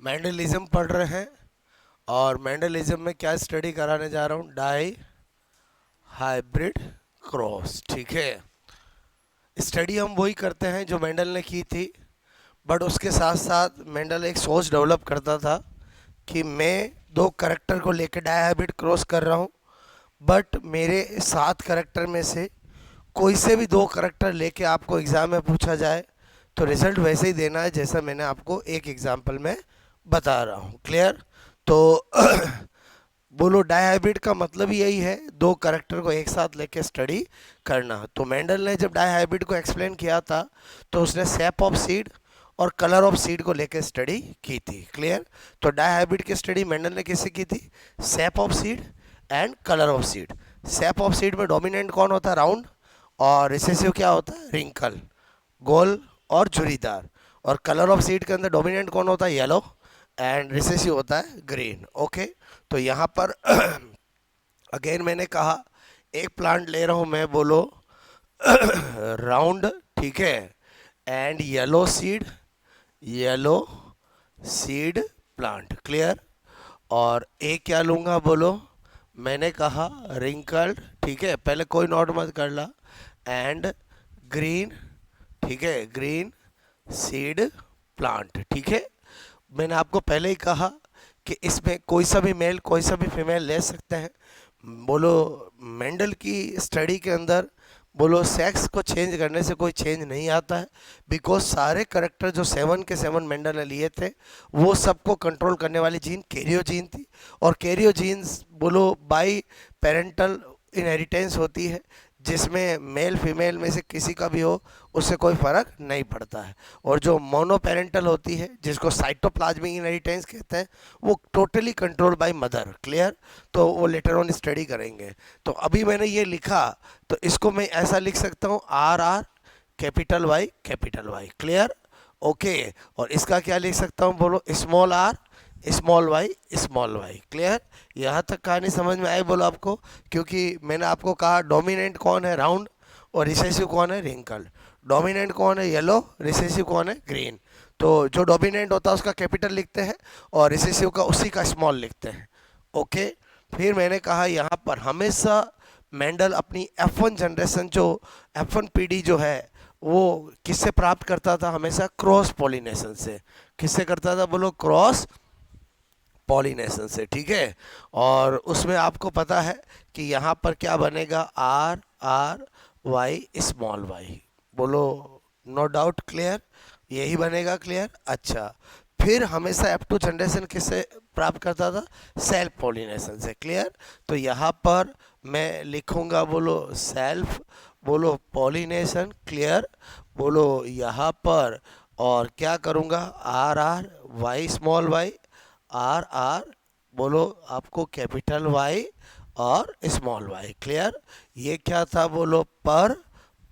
Mendelism पढ़ रहे हैं और मेंडलिज्म में क्या स्टडी कराने जा रहा हूँ, डाई हाइब्रिड क्रॉस। ठीक है, स्टडी हम वही करते हैं जो मेंडल ने की थी, बट उसके साथ साथ मेंडल एक सोच डेवलप करता था कि मैं दो करेक्टर को लेकर डाई हाइब्रिड क्रॉस कर रहा हूँ, बट मेरे 7 करेक्टर में से कोई से भी 2 करेक्टर लेके आपको एग्ज़ाम में पूछा जाए तो रिजल्ट वैसे ही देना है जैसा मैंने आपको एक एग्जाम्पल में बता रहा हूँ। क्लियर? तो बोलो, डायहाइब्रिड का मतलब ही यही है, 2 करेक्टर को एक साथ लेके स्टडी करना। तो मेंडल ने जब डायहाइब्रिड को एक्सप्लेन किया था तो उसने शेप ऑफ सीड और कलर ऑफ सीड को लेकर स्टडी की थी। क्लियर? तो डायहाइब्रिड की स्टडी मेंडल ने किससे की थी? Shape of seed and colour of seed. Shape of seed में डोमिनेंट कौन होता है? राउंड। और रिसेसिव क्या होता है? रिंकल, गोल और झुरीदार। और कलर ऑफ सीड के अंदर डोमिनेंट कौन होता है? येलो। एंड रिसेसिव होता है ग्रीन। ओके, तो यहाँ पर अगेन मैंने कहा एक प्लांट ले रहा हूँ मैं, बोलो राउंड, ठीक है, and yellow seed, yellow seed plant. Clear? और एक क्या लूँगा, बोलो, मैंने कहा रिंकल्ड, ठीक है, पहले कोई नोट मत कर ला, एंड ग्रीन, ठीक है, ग्रीन सीड प्लांट। ठीक है, मैंने आपको पहले ही कहा कि इसमें कोई सा भी मेल कोई सा भी फीमेल ले सकते हैं। बोलो, मेंडल की स्टडी के अंदर बोलो सेक्स को चेंज करने से कोई चेंज नहीं आता है, बिकॉज सारे करेक्टर जो 7 के 7 मेंडल ने लिए थे वो सबको कंट्रोल करने वाली जीन कैरियो जीन थी। और कैरियो जीन्स बोलो बाई पेरेंटल इनहेरिटेंस होती है, जिसमें मेल फीमेल में से किसी का भी हो उससे कोई फ़र्क नहीं पड़ता है। और जो मोनोपेरेंटल होती है, जिसको साइटोप्लाज्मिक इनहेरिटेंस कहते हैं, वो totally control by mother. Clear? तो वो लेटर ऑन स्टडी करेंगे। तो अभी मैंने ये लिखा तो इसको मैं ऐसा लिख सकता हूँ, R R capital Y capital Y. Clear? Okay, और इसका क्या लिख सकता हूँ, बोलो, small R small Y small Y. Clear? यहाँ तक कहानी समझ में आई बोलो आपको? क्योंकि मैंने आपको कहा डोमिनेंट कौन है? राउंड। और रिसेसिव कौन है? रिंकल्ड। डोमिनेंट कौन है? येलो। रिसेसिव कौन है? ग्रीन। तो जो डोमिनेंट होता है उसका कैपिटल लिखते हैं और रिसेसिव का उसी का स्मॉल लिखते हैं। ओके, फिर मैंने कहा यहाँ पर हमेशा मेंडल अपनी F1 जनरेशन, जो F1 पीढ़ी जो है, वो किससे प्राप्त करता था? हमेशा क्रॉस पॉलिनेशन से। किससे करता था? बोलो, क्रॉस पॉलिनेशन से। ठीक है, और उसमें आपको पता है कि यहाँ पर क्या बनेगा? R R Y small Y. बोलो, नो डाउट? क्लियर? यही बनेगा। क्लियर? अच्छा, फिर हमेशा F2 जनरेशन किससे प्राप्त करता था? सेल्फ पॉलिनेशन से। क्लियर? तो यहाँ पर मैं लिखूंगा, बोलो, सेल्फ, बोलो, पॉलिनेशन। क्लियर? बोलो यहाँ पर, और क्या करूँगा? R R Y small Y, R R, बोलो आपको कैपिटल वाई और स्मॉल वाई। क्लियर? ये क्या था? बोलो, पर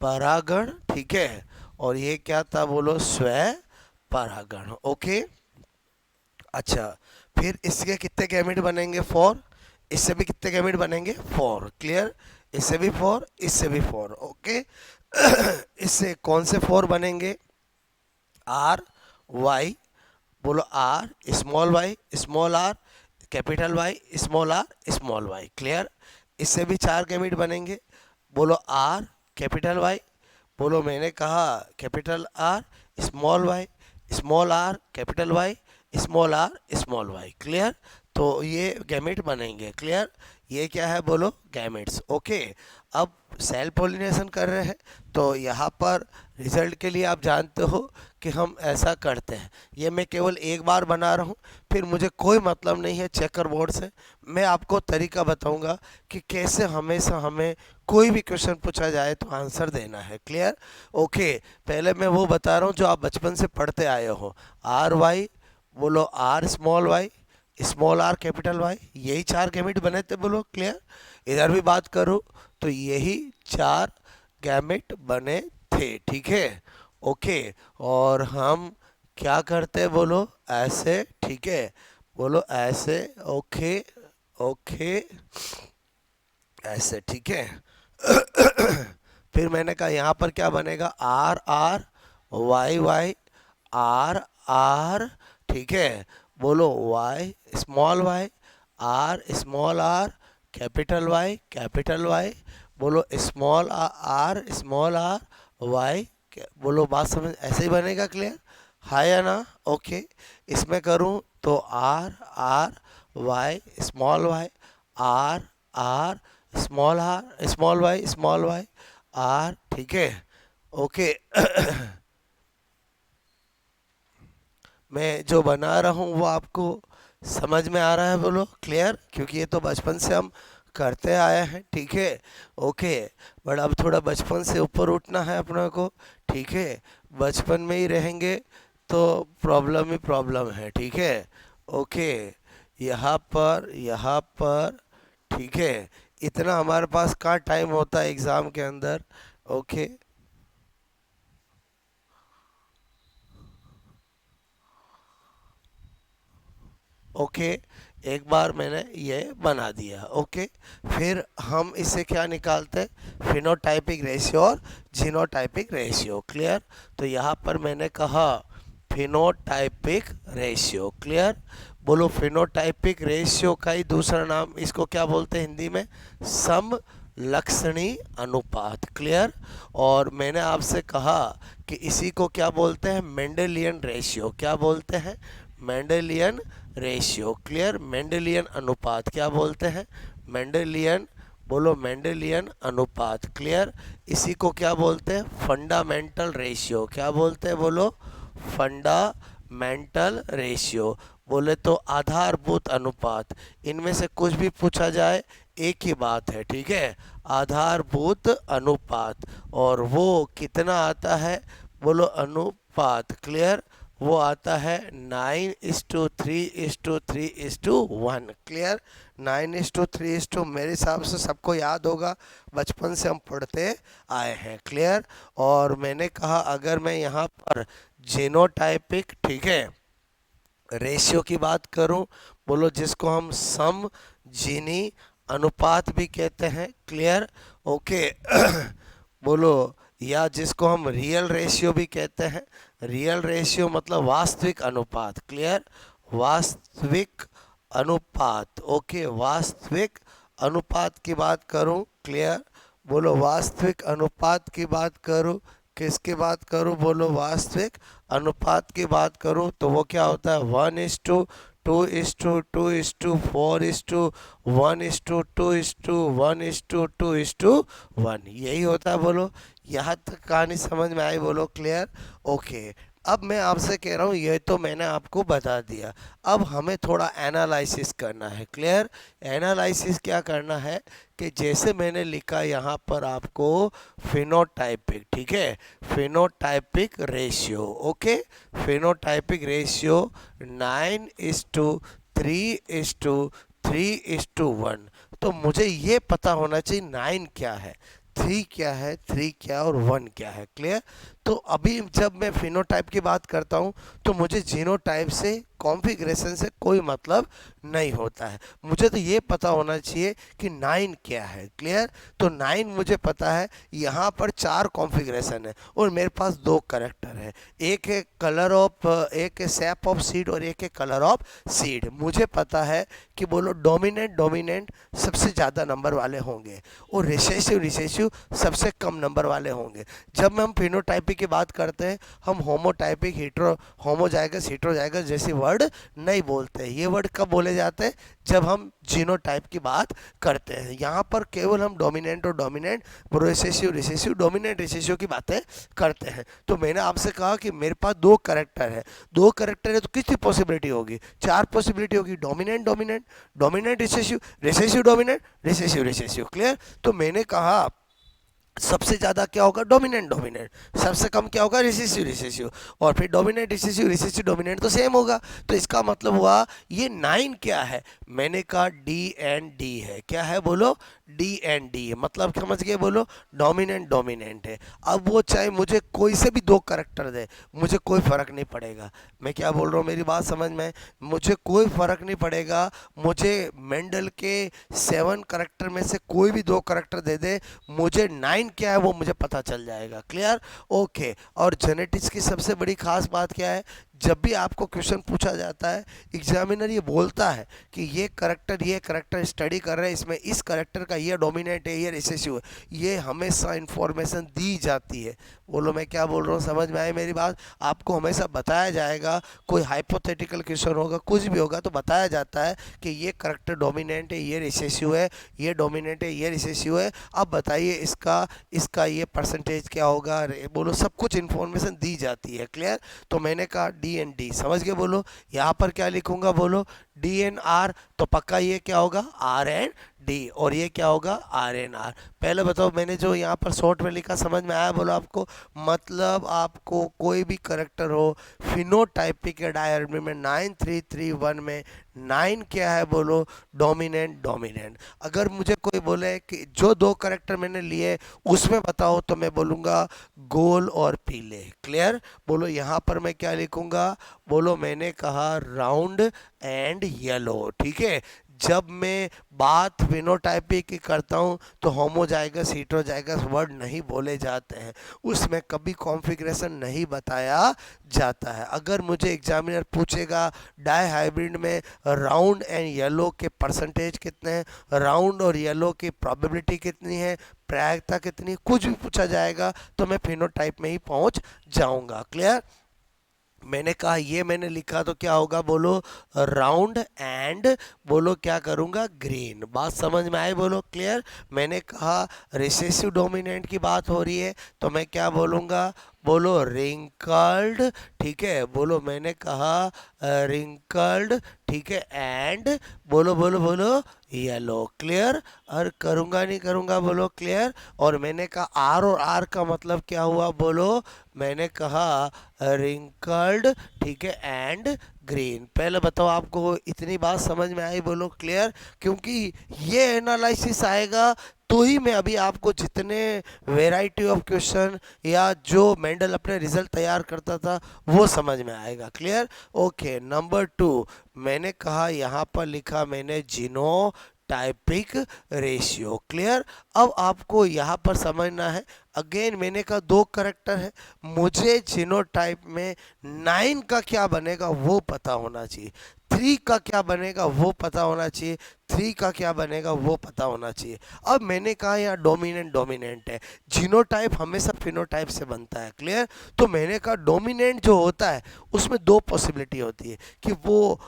परागण। ठीक है, और ये क्या था? बोलो, स्व परागण। ओके, अच्छा, फिर इसके कितने गैमेट बनेंगे? 4। इससे भी कितने गैमेट बनेंगे? 4। क्लियर? इससे भी 4, इससे भी 4। ओके, इससे कौन से 4 बनेंगे? आर वाई, बोलो, R small Y small R capital Y small R small Y. Clear? इससे भी 4 गैमेट बनेंगे। बोलो, आर कैपिटल वाई, बोलो, मैंने कहा capital R small Y small R capital Y small R small Y. Clear? तो ये गैमेट बनेंगे। क्लियर? ये क्या है? बोलो, गैमेट्स। ओके, अब सेल पोलिनेशन कर रहे हैं तो यहाँ पर रिजल्ट के लिए आप जानते हो कि हम ऐसा करते हैं। ये मैं केवल एक बार बना रहा हूँ, फिर मुझे कोई मतलब नहीं है चेकर बोर्ड से। मैं आपको तरीका बताऊंगा कि कैसे हमेशा हमें कोई भी क्वेश्चन पूछा जाए तो आंसर देना है। क्लियर? ओके, पहले मैं वो बता रहा हूँ जो आप बचपन से पढ़ते आए हो। आर वाई, बोलो, R small Y small R capital Y, यही 4 गैमेट बने थे। बोलो, क्लियर? इधर भी बात करो तो यही 4 गैमेट बने थे। ठीक है? ओके, और हम क्या करते हैं? बोलो, ऐसे। ठीक है, बोलो, ऐसे। ओके, ओके, ऐसे। ठीक है, फिर मैंने कहा यहाँ पर क्या बनेगा? R R Y Y R R. ठीक है, बोलो Y small Y, R small R, capital Y, बोलो स्मॉल आर वाई, बोलो बात समझ ऐसे ही बनेगा, क्लियर है या ना? ओके, इसमें करूँ तो R R Y R R small Y R, ठीक है ओके। मैं जो बना रहा हूँ वो आपको समझ में आ रहा है, बोलो क्लियर, क्योंकि ये तो बचपन से हम करते आए हैं, ठीक है ओके। बट अब थोड़ा बचपन से ऊपर उठना है अपना को, ठीक है। बचपन में ही रहेंगे तो प्रॉब्लम ही प्रॉब्लम है, ठीक है ओके। यहाँ पर ठीक है, इतना हमारे पास का टाइम होता है एग्ज़ाम के अंदर, ओके। ओके, एक बार मैंने ये बना दिया, ओके। फिर हम इसे क्या निकालते हैं, फिनोटाइपिक रेशियो और जीनोटाइपिक रेशियो, क्लियर। तो यहाँ पर मैंने कहा फिनोटाइपिक रेशियो, क्लियर। बोलो फिनोटाइपिक रेशियो का ही दूसरा नाम इसको क्या बोलते हैं हिंदी में, समलक्षणी अनुपात, क्लियर। और मैंने आपसे कहा कि इसी को क्या बोलते हैं, मेंडेलियन रेशियो, क्या बोलते हैं, मेंडेलियन रेशियो, क्लियर। मेंडेलियन अनुपात क्या बोलते हैं, मेंडेलियन, बोलो मेंडेलियन अनुपात, क्लियर। इसी को क्या बोलते हैं, फंडामेंटल रेशियो, क्या बोलते हैं, बोलो फंडामेंटल रेशियो, बोले तो आधारभूत अनुपात। इनमें से कुछ भी पूछा जाए एक ही बात है, ठीक है, आधारभूत अनुपात। और वो कितना आता है, बोलो अनुपात, क्लियर, वो आता है 9:3:3:1, क्लियर। 9:3, मेरे हिसाब से सबको याद होगा, बचपन से हम पढ़ते आए हैं, क्लियर। और मैंने कहा अगर मैं यहाँ पर जीनोटाइपिक, ठीक है, रेशियो की बात करूं, बोलो जिसको हम सम जीनी अनुपात भी कहते हैं, क्लियर ओके। बोलो, या जिसको हम रियल रेशियो भी कहते हैं, रियल रेशियो मतलब वास्तविक अनुपात, क्लियर, वास्तविक अनुपात, ओके। वास्तविक अनुपात की बात करूं, क्लियर, बोलो वास्तविक अनुपात की बात करूं, किसकी बात करूं, बोलो वास्तविक अनुपात की बात करूं तो वो क्या होता है, 1:2:2:4:1:2:1:2:1, यही होता है, बोलो यहाँ तक कहानी समझ में आई, बोलो क्लियर ओके। अब मैं आपसे कह रहा हूँ ये तो मैंने आपको बता दिया, अब हमें थोड़ा एनालिसिस करना है, क्लियर। एनालिसिस क्या करना है कि जैसे मैंने लिखा यहाँ पर आपको फिनोटाइपिक, ठीक है, phenotypic ratio, okay. Phenotypic ratio 9:3:3:1, तो मुझे ये पता होना चाहिए 9 क्या है, 3 क्या है, 3 क्या और 1 क्या है, क्लियर। तो अभी जब मैं फिनोटाइप की बात करता हूँ तो मुझे जीनोटाइप से, कॉन्फ़िगरेशन से कोई मतलब नहीं होता है, मुझे तो ये पता होना चाहिए कि 9 क्या है, क्लियर। तो 9 मुझे पता है, यहाँ पर 4 कॉन्फ़िगरेशन है और मेरे पास 2 करेक्टर है, एक है कलर ऑफ, एक है शेप ऑफ सीड और एक है कलर ऑफ सीड। मुझे पता है कि बोलो डोमिनेंट सबसे ज़्यादा नंबर वाले होंगे और रिसेसिव सबसे कम नंबर वाले होंगे। जब हम फिनोटाइपिक की बात करते हैं हम होमोटाइपिक, होमोजाइगस, हेटेरोजाइगस जैसे वर्ड नहीं बोलते हैं। ये वर्ड कब बोले जाते हैं, जब हम जीनोटाइप की बात करते हैं। यहाँ पर केवल हम डोमिनेंट और डोमिनेंट, रिसेसिव डोमिनेंट रिसेसिव की बातें करते हैं। तो मैंने आपसे कहा कि मेरे पास 2 करेक्टर है, 2 करेक्टर है तो कितनी पॉसिबिलिटी होगी, 4 पॉसिबिलिटी होगी, dominant dominant, dominant recessive, recessive dominant, recessive recessive, clear. तो मैंने कहा सबसे ज़्यादा क्या होगा, डोमिनेंट, सबसे कम क्या होगा, रिसेसिव, और फिर डोमिनेंट रिसेसिव डोमिनेंट तो सेम होगा। तो इसका मतलब हुआ ये 9 क्या है, मैंने कहा D है, क्या है बोलो, D, मतलब समझ गए, बोलो डोमिनेंट है। अब वो चाहे मुझे कोई से भी 2 करेक्टर दे, मुझे कोई फ़र्क नहीं पड़ेगा। मैं क्या बोल रहा हूँ, मेरी बात समझ में, मुझे कोई फ़र्क नहीं पड़ेगा। मुझे मेंडल के 7 करेक्टर में से कोई भी 2 करेक्टर दे दे, मुझे 9 क्या है वो मुझे पता चल जाएगा, क्लियर ओके। और जेनेटिक्स की सबसे बड़ी खास बात क्या है, जब भी आपको क्वेश्चन पूछा जाता है, एग्जामिनर ये बोलता है कि ये करेक्टर स्टडी कर रहे हैं, इसमें इस करेक्टर का ये डोमिनेंट है, ये रिसेसिव है, ये हमेशा इंफॉर्मेशन दी जाती है। बोलो मैं क्या बोल रहा हूँ, समझ में आई मेरी बात? आपको हमेशा बताया जाएगा, कोई हाइपोथेटिकल क्वेश्चन होगा, कुछ भी होगा तो बताया जाता है कि ये करेक्टर डोमिनेंट है, ये रिसेसिव है, ये डोमिनेंट है, ये रिसेसिव है। अब बताइए इसका इसका ये परसेंटेज क्या होगा, बोलो सब कुछ इन्फॉर्मेशन दी जाती है। क्लियर? तो मैंने कहा डी एन डी, समझ के बोलो। यहाँ पर क्या लिखूंगा, बोलो डी एन आर, तो पक्का ये क्या होगा, आर एंड डी, और ये क्या होगा, आर एन आर। पहले बताओ, मैंने जो यहाँ पर शॉर्ट में लिखा समझ में आया? बोलो आपको, मतलब आपको कोई भी करेक्टर हो फिनोटाइपिक डायग्राम में 9331 में 9 क्या है, बोलो डोमिनेंट। अगर मुझे कोई बोले कि जो दो करेक्टर मैंने लिए उसमें बताओ, तो मैं बोलूँगा गोल और पीले। क्लियर? बोलो यहाँ पर मैं क्या लिखूंगा, बोलो मैंने कहा राउंड एंड येलो। ठीक है? जब मैं बात फिनोटाइपिक की करता हूँ तो होमोजाइगस हेटेरोजाइगस वर्ड नहीं बोले जाते हैं, उसमें कभी कॉन्फ़िगरेशन नहीं बताया जाता है। अगर मुझे एग्जामिनर पूछेगा डाई हाइब्रिड में राउंड एंड येलो के परसेंटेज कितने हैं, राउंड और येलो की प्रोबेबिलिटी कितनी है, प्रायिकता कितनी, कुछ भी पूछा जाएगा तो मैं फिनोटाइप में ही पहुंच जाऊंगा। क्लियर? मैंने कहा ये मैंने लिखा तो क्या होगा, बोलो राउंड एंड, बोलो क्या करूंगा, ग्रीन। बात समझ में आई? बोलो क्लियर? मैंने कहा रिसेसिव डोमिनेंट की बात हो रही है तो मैं क्या बोलूंगा, बोलो रिंकल्ड। ठीक है? बोलो मैंने कहा रिंकल्ड। ठीक है? एंड बोलो बोलो बोलो येलो। क्लियर? और करूंगा नहीं करूंगा, बोलो क्लियर? और मैंने कहा आर, और आर का मतलब क्या हुआ, बोलो मैंने कहा रिंकल्ड। ठीक है? And green. पहले बताओ आपको इतनी बात समझ में आई? बोलो क्लियर? क्योंकि ये एनालिसिस आएगा तो ही मैं अभी आपको जितने वेराइटी ऑफ क्वेश्चन या जो मेंडल अपने रिजल्ट तैयार करता था वो समझ में आएगा। क्लियर? ओके, नंबर 2 मैंने कहा यहाँ पर लिखा मैंने जीनो टाइपिक रेशियो। क्लियर? अब आपको यहाँ पर समझना है, अगेन मैंने कहा दो करेक्टर है, मुझे जीनोटाइप में 9 का क्या बनेगा वो पता होना चाहिए, 3 का क्या बनेगा वो पता होना चाहिए, 3 का क्या बनेगा वो पता होना चाहिए। अब मैंने कहा यहाँ डोमिनेंट है, जीनोटाइप हमेशा फिनोटाइप से बनता है। क्लियर? तो मैंने कहा डोमिनेंट जो होता है उसमें दो पॉसिबिलिटी होती है कि वो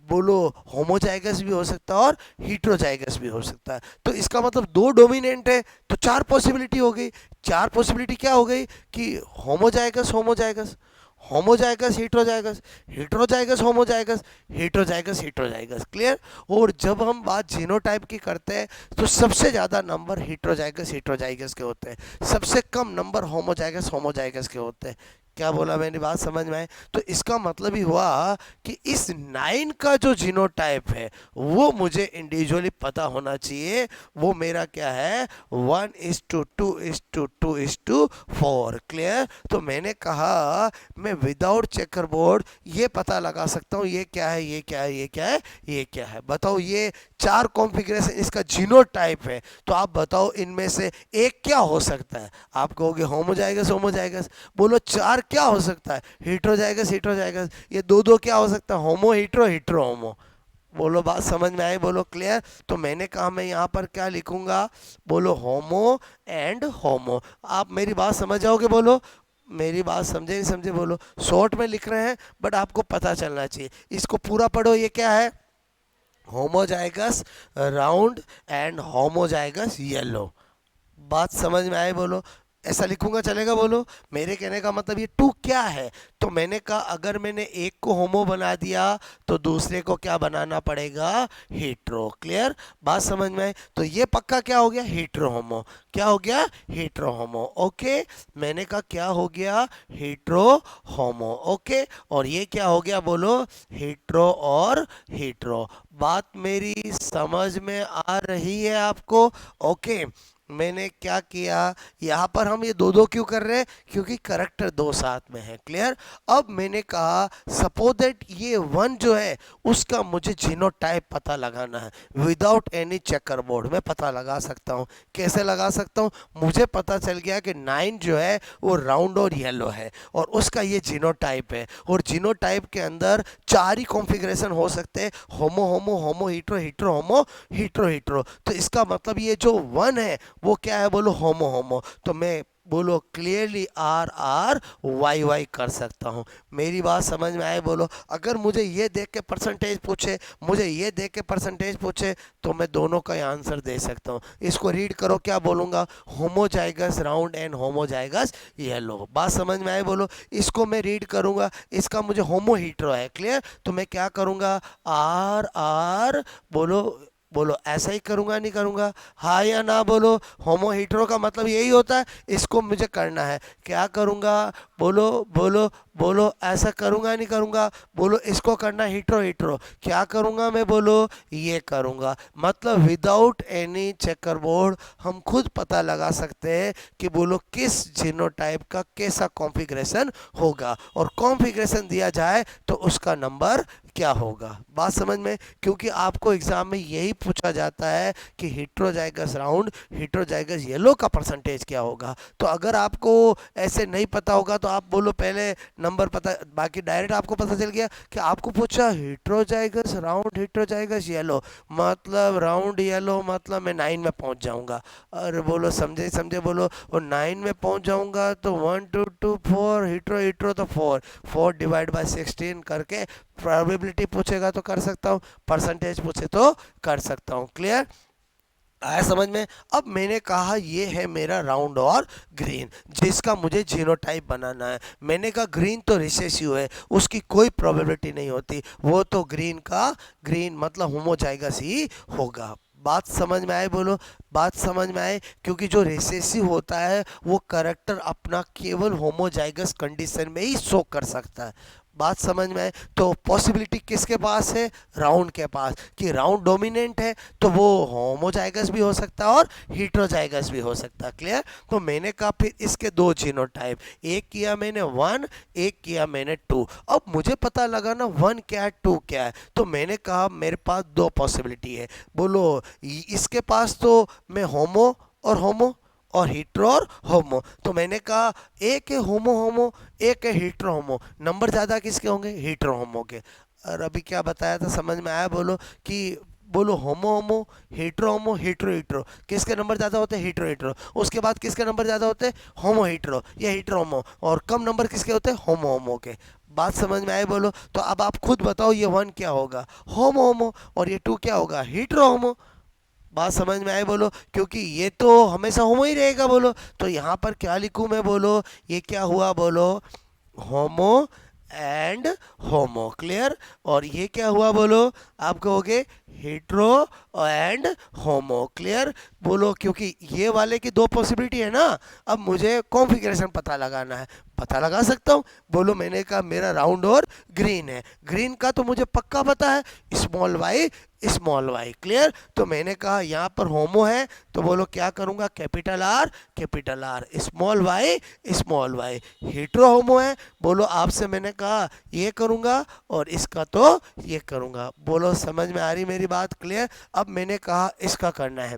बोलो होमोजाइगस भी हो सकता है और हीट्रोजाइगस भी हो सकता है। तो इसका मतलब दो डोमिनेंट है तो 4 पॉसिबिलिटी हो गई। 4 पॉसिबिलिटी क्या हो गई कि homozygous homozygous, homozygous heterozygous, heterozygous homozygous, heterozygous heterozygous. Clear? और जब हम बात जीनोटाइप की करते हैं तो सबसे ज़्यादा नंबर हेट्रोजाइगस हेट्रोजाइगस के होते हैं, सबसे कम नंबर होमोजाइगस होमोजाइगस के होते हैं। क्या बोला मैंने, बात समझ में आए? तो इसका मतलब ही हुआ कि इस 9 का जो जीनोटाइप है वो मुझे इंडिविजुअली पता होना चाहिए। वो मेरा क्या है, 1:2:2:4। क्लियर? तो मैंने कहा मैं विदाउट चेकर बोर्ड ये पता लगा सकता हूँ ये क्या है, ये क्या है, ये क्या है, ये क्या है। बताओ ये 4 कॉन्फ़िगरेशन इसका जीनोटाइप है, तो आप बताओ इनमें से एक क्या हो सकता है? आप कहोगे होमोजाइगस होमोजाइगस, बोलो 4 क्या हो सकता है, हेट्रोजाइगस हेट्रोजाइगस, ये दो दो क्या हो सकता है, होमो हेट्रो हेट्रो होमो। बोलो बात समझ में आई? बोलो क्लियर? तो मैंने कहा मैं यहाँ पर क्या लिखूंगा, बोलो होमो एंड होमो। आप मेरी बात समझ जाओगे? बोलो मेरी बात समझे नहीं समझे? बोलो। शॉर्ट में लिख रहे हैं बट आपको पता चलना चाहिए, इसको पूरा पढ़ो। ये क्या है, homozygous round and homozygous yellow. बात समझ में आए? बोलो ऐसा लिखूंगा चलेगा? बोलो मेरे कहने का मतलब ये 2 क्या है, तो मैंने कहा अगर मैंने एक को होमो बना दिया तो दूसरे को क्या बनाना पड़ेगा, हेट्रो। क्लियर? बात समझ में आए? तो ये पक्का क्या हो गया, हेट्रो होमो। क्या हो गया, हेट्रो होमो। ओके, मैंने कहा क्या हो गया, हेट्रो होमो। ओके, और ये क्या हो गया, बोलो हेट्रो और हेट्रो। बात मेरी समझ में आ रही है आपको? ओके, मैंने क्या किया, यहाँ पर हम ये दो दो क्यों कर रहे हैं, क्योंकि करेक्टर दो साथ में है। क्लियर। अब मैंने कहा सपोज दैट ये वन जो है उसका मुझे जीनोटाइप पता लगाना है विदाउट एनी चेकर बोर्ड। मैं पता लगा सकता हूँ। कैसे लगा सकता हूँ, मुझे पता चल गया कि 9 जो है वो राउंड और येलो है और उसका ये जीनोटाइप है। और जीनोटाइप के अंदर 4 ही कॉन्फ़िगरेशन हो सकते हैं, होमो होमो होमो हीट्रो हीट्रो होमो हीट्रो हीट्रो। तो इसका मतलब ये जो वन है वो क्या है, बोलो होमो होमो। तो मैं बोलो clearly R R Y Y कर सकता हूँ। मेरी बात समझ में आए बोलो। अगर मुझे ये देख के परसेंटेज पूछे, मुझे ये देख के परसेंटेज पूछे, तो मैं दोनों का आंसर दे सकता हूँ। इसको रीड करो, क्या बोलूँगा, homozygous round and homozygous yellow. बात समझ में आए बोलो। इसको मैं रीड करूँगा, इसका मुझे होमो हीट्रो है। क्लियर। तो मैं क्या करूँगा, आर आर बोलो, बोलो ऐसा ही करूँगा नहीं करूँगा, हाँ या ना बोलो। होमो हीट्रो का मतलब यही होता है, इसको मुझे करना है। क्या करूँगा, बोलो बोलो बोलो, ऐसा करूँगा नहीं करूँगा, बोलो इसको करना हीट्रो हीट्रो। क्या करूँगा मैं, बोलो ये करूँगा। मतलब विदाउट एनी चेकर बोर्ड हम खुद पता लगा सकते हैं कि बोलो किस जीनोटाइप का कैसा कॉन्फ़िगरेशन होगा, और कॉन्फ़िगरेशन दिया जाए तो उसका नंबर क्या होगा। बात समझ में। क्योंकि आपको एग्जाम में यही पूछा जाता है कि हेट्रोजाइगस राउंड हेट्रोजाइगस येलो का परसेंटेज क्या होगा। तो अगर आपको ऐसे नहीं पता होगा तो आप बोलो पहले नंबर पता, बाकी डायरेक्ट आपको पता चल गया कि आपको पूछा हेट्रोजाइगस राउंड हेट्रोजाइगस येलो, मतलब राउंड येलो मतलब मैं 9 में पहुंच जाऊंगा। अरे बोलो समझे समझे बोलो। और 9 में पहुंच जाऊंगा तो 1 2 2 4 हीट्रो हीट्रो तो 4 4 डिवाइड बाय 16 करके प्रोबेबिलिटी पूछेगा तो कर सकता हूँ, परसेंटेज पूछे तो कर सकता हूँ। क्लियर आया समझ में। अब मैंने कहा ये है मेरा राउंड और ग्रीन जिसका मुझे जीनोटाइप बनाना है। मैंने कहा ग्रीन तो रिसेसिव है, उसकी कोई प्रोबेबिलिटी नहीं होती, वो तो ग्रीन का ग्रीन मतलब होमोजाइगस ही होगा। बात समझ में आए बोलो। बात समझ में आए। क्योंकि जो रिसेसिव होता है वो करेक्टर अपना केवल होमोजाइगस कंडीशन में ही शो कर सकता है। बात समझ में आए। तो पॉसिबिलिटी किसके पास है, राउंड के पास, कि राउंड डोमिनेंट है तो वो होमोजाइगस भी हो सकता है और हीट्रोजाइगस भी हो सकता है। क्लियर। तो मैंने कहा फिर इसके दो जीनोटाइप, एक किया मैंने 1, एक किया मैंने 2। अब मुझे पता लगा ना 1 क्या है 2 क्या है, तो मैंने कहा मेरे पास दो पॉसिबिलिटी है। बोलो इसके पास तो मैं होमो और होमो और हीट्रो और होमो, तो मैंने कहा एक है होमो होमो, एक है हीट्रो होमो, नंबर ज़्यादा किसके होंगे, हीट्रो होमो के। और अभी क्या बताया था समझ में आया बोलो, कि बोलो होमो होमो हीट्रो होमो हीट्रो हीट्रो, किसके नंबर ज़्यादा होते हैं, हीट्रो हीट्रो। उसके बाद किसके नंबर ज़्यादा होते हैं, होमो हीट्रो या हीट्रो होमो, और कम नंबर किसके होते हैं, होमो होमो के। बात समझ में आए बोलो। तो अब आप खुद बताओ ये 1 क्या होगा, होमो होमो, और ये 2 क्या होगा, हीट्रो होमो। बात समझ में आए बोलो। क्योंकि ये तो हमेशा होमो ही रहेगा बोलो। तो यहाँ पर क्या लिखूँ मैं बोलो, ये क्या हुआ बोलो, होमो एंड होमो। क्लियर। और ये क्या हुआ बोलो, आप कहोगे हेट्रो एंड होमो। क्लियर बोलो। क्योंकि ये वाले की दो पॉसिबिलिटी है ना, अब मुझे कॉन्फ़िगरेशन पता लगाना है, पता लगा सकता हूँ। बोलो मैंने कहा मेरा राउंड और ग्रीन है, ग्रीन का तो मुझे पक्का पता है, small Y small Y. Clear. तो मैंने कहा यहाँ पर होमो है तो बोलो क्या करूँगा, capital R small Y. Hetero homo है, बोलो आपसे मैंने कहा ये करूँगा और इसका तो ये करूँगा। बोलो समझ में आ रही मेरी बात। क्लियर। अब मैंने कहा इसका करना है,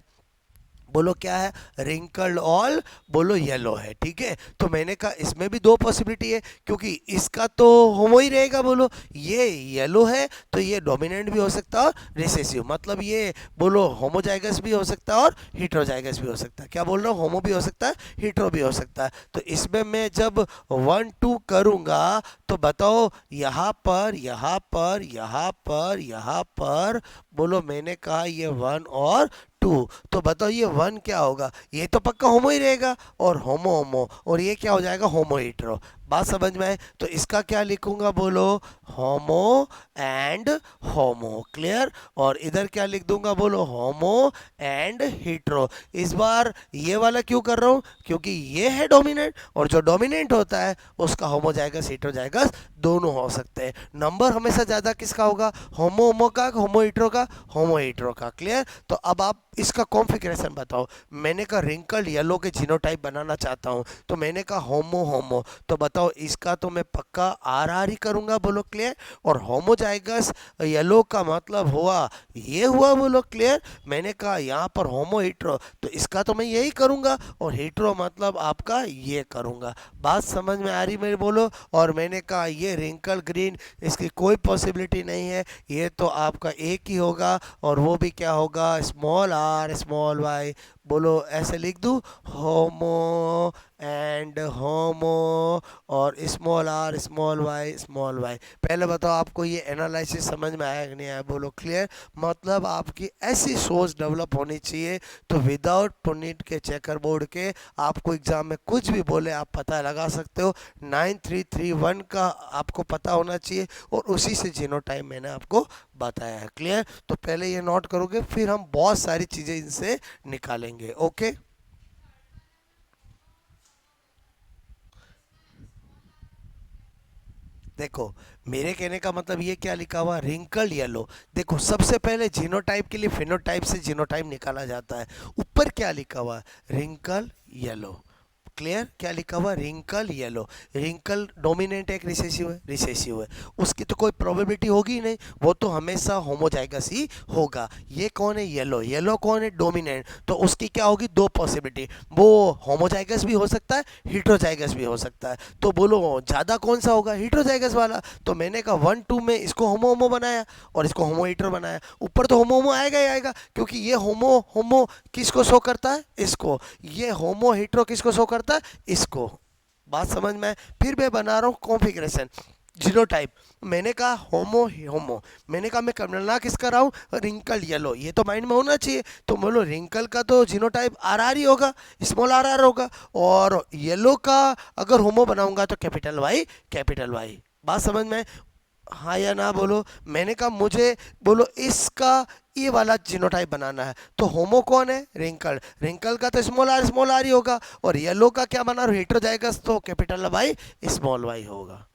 बोलो क्या है, रिंकल्ड ऑल बोलो येलो है। ठीक है। तो मैंने कहा इसमें भी दो पॉसिबिलिटी है, क्योंकि इसका तो होमो ही रहेगा बोलो, ये येलो है तो ये डोमिनेंट भी हो सकता है और रिसेसिव, मतलब ये बोलो होमोजाइगस भी हो सकता है और हीट्रोजाइगस भी हो सकता है। क्या बोल रहा हूँ, होमो भी हो सकता है हीट्रो भी हो सकता है। तो इसमें मैं जब 1 2 करूँगा तो बताओ यहाँ पर यहाँ पर यहाँ पर यहाँ पर, बोलो मैंने कहा ये 1 और 2, तो बताओ ये 1 क्या होगा, ये तो पक्का होमो ही रहेगा और होमो होमो, और ये क्या हो जाएगा, होमो हीट्रो। बात समझ में आए? तो इसका क्या लिखूंगा बोलो, होमो एंड होमो, क्लियर। और इधर क्या लिख दूंगा बोलो, होमो एंड हीट्रो। इस बार ये वाला क्यों कर रहा हूं, क्योंकि ये है डोमिनेंट, और जो डोमिनेंट होता है उसका होमो जाएगस हीट्रो जाएगस दोनों हो सकते हैं। नंबर हमेशा ज्यादा किसका होगा, होमो होमो का, होमो हीट्रो का, होमो हीट्रो का, क्लियर। तो अब आप इसका कॉन्फ़िगरेशन बताओ। मैंने कहा रिंकल येलो के जीनोटाइप बनाना चाहता हूं, तो मैंने कहा होमो होमो, तो बताओ इसका तो मैं पक्का आर आर ही करूंगा बोलो, क्लियर। और होमोजाइगस येलो का मतलब हुआ ये हुआ बोलो, क्लियर। मैंने कहा यहाँ पर होमो हीट्रो, तो इसका तो मैं यही करूंगा, और हीट्रो मतलब आपका ये करूंगा। बात समझ में आ रही मेरी बोलो। और मैंने कहा ये रिंकल ग्रीन, इसकी कोई पॉसिबिलिटी नहीं है, ये तो आपका एक ही होगा, और वो भी क्या होगा, स्मॉल आर स्मॉल वाई। बोलो ऐसे लिख दूँ, होमो एंड होमो और स्मॉल आर स्मॉल वाई। पहले बताओ आपको ये एनालिसिस समझ में आया कि नहीं आया, बोलो क्लियर। मतलब आपकी ऐसी सोच डेवलप होनी चाहिए, तो विदाउट पुनीट के चेकर बोर्ड के आपको एग्जाम में कुछ भी बोले आप पता लगा सकते हो। 9331 का आपको पता होना चाहिए, और उसी से जीनोटाइप मैंने आपको बताया है, क्लियर। तो पहले ये नोट करोगे, फिर हम बहुत सारी चीज़ें इनसे निकालेंगे, ओके। देखो मेरे कहने का मतलब ये क्या लिखा हुआ, रिंकल येलो। देखो सबसे पहले जीनोटाइप के लिए फिनोटाइप से जीनोटाइप निकाला जाता है। ऊपर क्या लिखा हुआ, रिंकल येलो, क्लियर। क्या लिखा हुआ, रिंकल येलो। रिंकल डोमिनेंट है, रिसेसिव है, रिसेसिव है, उसकी तो कोई प्रोबेबिलिटी होगी ही नहीं, वो तो हमेशा होमोजाइगस ही होगा। ये कौन है, येलो। येलो कौन है, डोमिनेंट, तो उसकी क्या होगी, दो पॉसिबिलिटी, वो होमोजाइगस भी हो सकता है, हीट्रोजाइगस भी हो सकता है। तो बोलो ज़्यादा कौन सा होगा, हीट्रोजाइगस वाला। तो मैंने कहा 1 2 में इसको होमो होमो बनाया, और इसको होमो हीट्रो बनाया। ऊपर तो होमो होमो आएगा ही आएगा, क्योंकि ये होमो होमो किसको शो करता है, इसको। ये होमो हीट्रो किसको शो करता है, इसको। बात समझ में आए? फिर मैं बना रहा हूँ कॉन्फ़िगरेशन, जीनोटाइप। मैंने कहा होमो होमो, मैंने कहा मैं करना किसका रहा हूँ, रिंकल येलो। ये तो माइंड में होना चाहिए। तो बोलो रिंकल का तो जीनोटाइप आर आर ही होगा, स्मॉल आर आर होगा, और येलो का अगर होमो बनाऊंगा तो कैपिटल वाई कैपिटल वाई। बात समझ में आए? हाँ या ना बोलो। मैंने कहा मुझे बोलो इसका ये वाला जीनोटाइप बनाना है, तो होमो कौन है, रिंकल। रिंकल का तो स्मॉल आर ही होगा, और येलो का क्या बना रहा हूँ, हेटेरोजाइगस, तो कैपिटल वाई स्मॉल वाई होगा।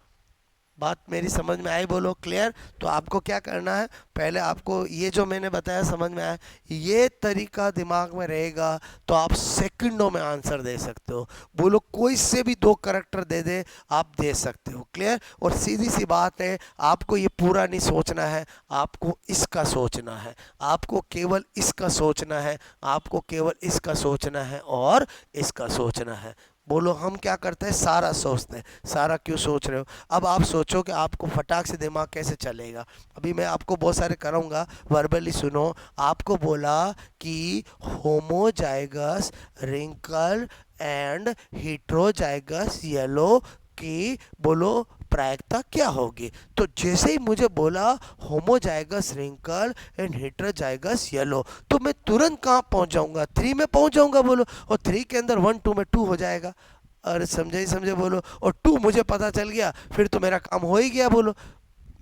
बात मेरी समझ में आई बोलो, क्लियर। तो आपको क्या करना है, पहले आपको ये जो मैंने बताया समझ में आया, ये तरीका दिमाग में रहेगा, तो आप सेकंडों में आंसर दे सकते हो। बोलो कोई से भी दो करेक्टर दे दे, आप दे सकते हो, क्लियर। और सीधी सी बात है, आपको ये पूरा नहीं सोचना है, आपको इसका सोचना है, आपको केवल इसका सोचना है, आपको केवल इसका सोचना है, और इसका सोचना है। बोलो हम क्या करते हैं, सारा सोचते हैं। सारा क्यों सोच रहे हो, अब आप सोचो कि आपको फटाक से दिमाग कैसे चलेगा। अभी मैं आपको बहुत सारे कराऊंगा, वर्बली सुनो। आपको बोला कि homozygous wrinkle and heterozygous yellow की बोलो प्रायिकता क्या होगी। तो जैसे ही मुझे बोला homozygous wrinkle and heterozygous yellow, तो मैं तुरंत कहाँ पहुंच जाऊंगा, 3 में पहुंच जाऊंगा बोलो। और 3 के अंदर 1 2 में 2 हो जाएगा। अरे समझे ही समझे बोलो। और 2 मुझे पता चल गया, फिर तो मेरा काम हो ही गया बोलो।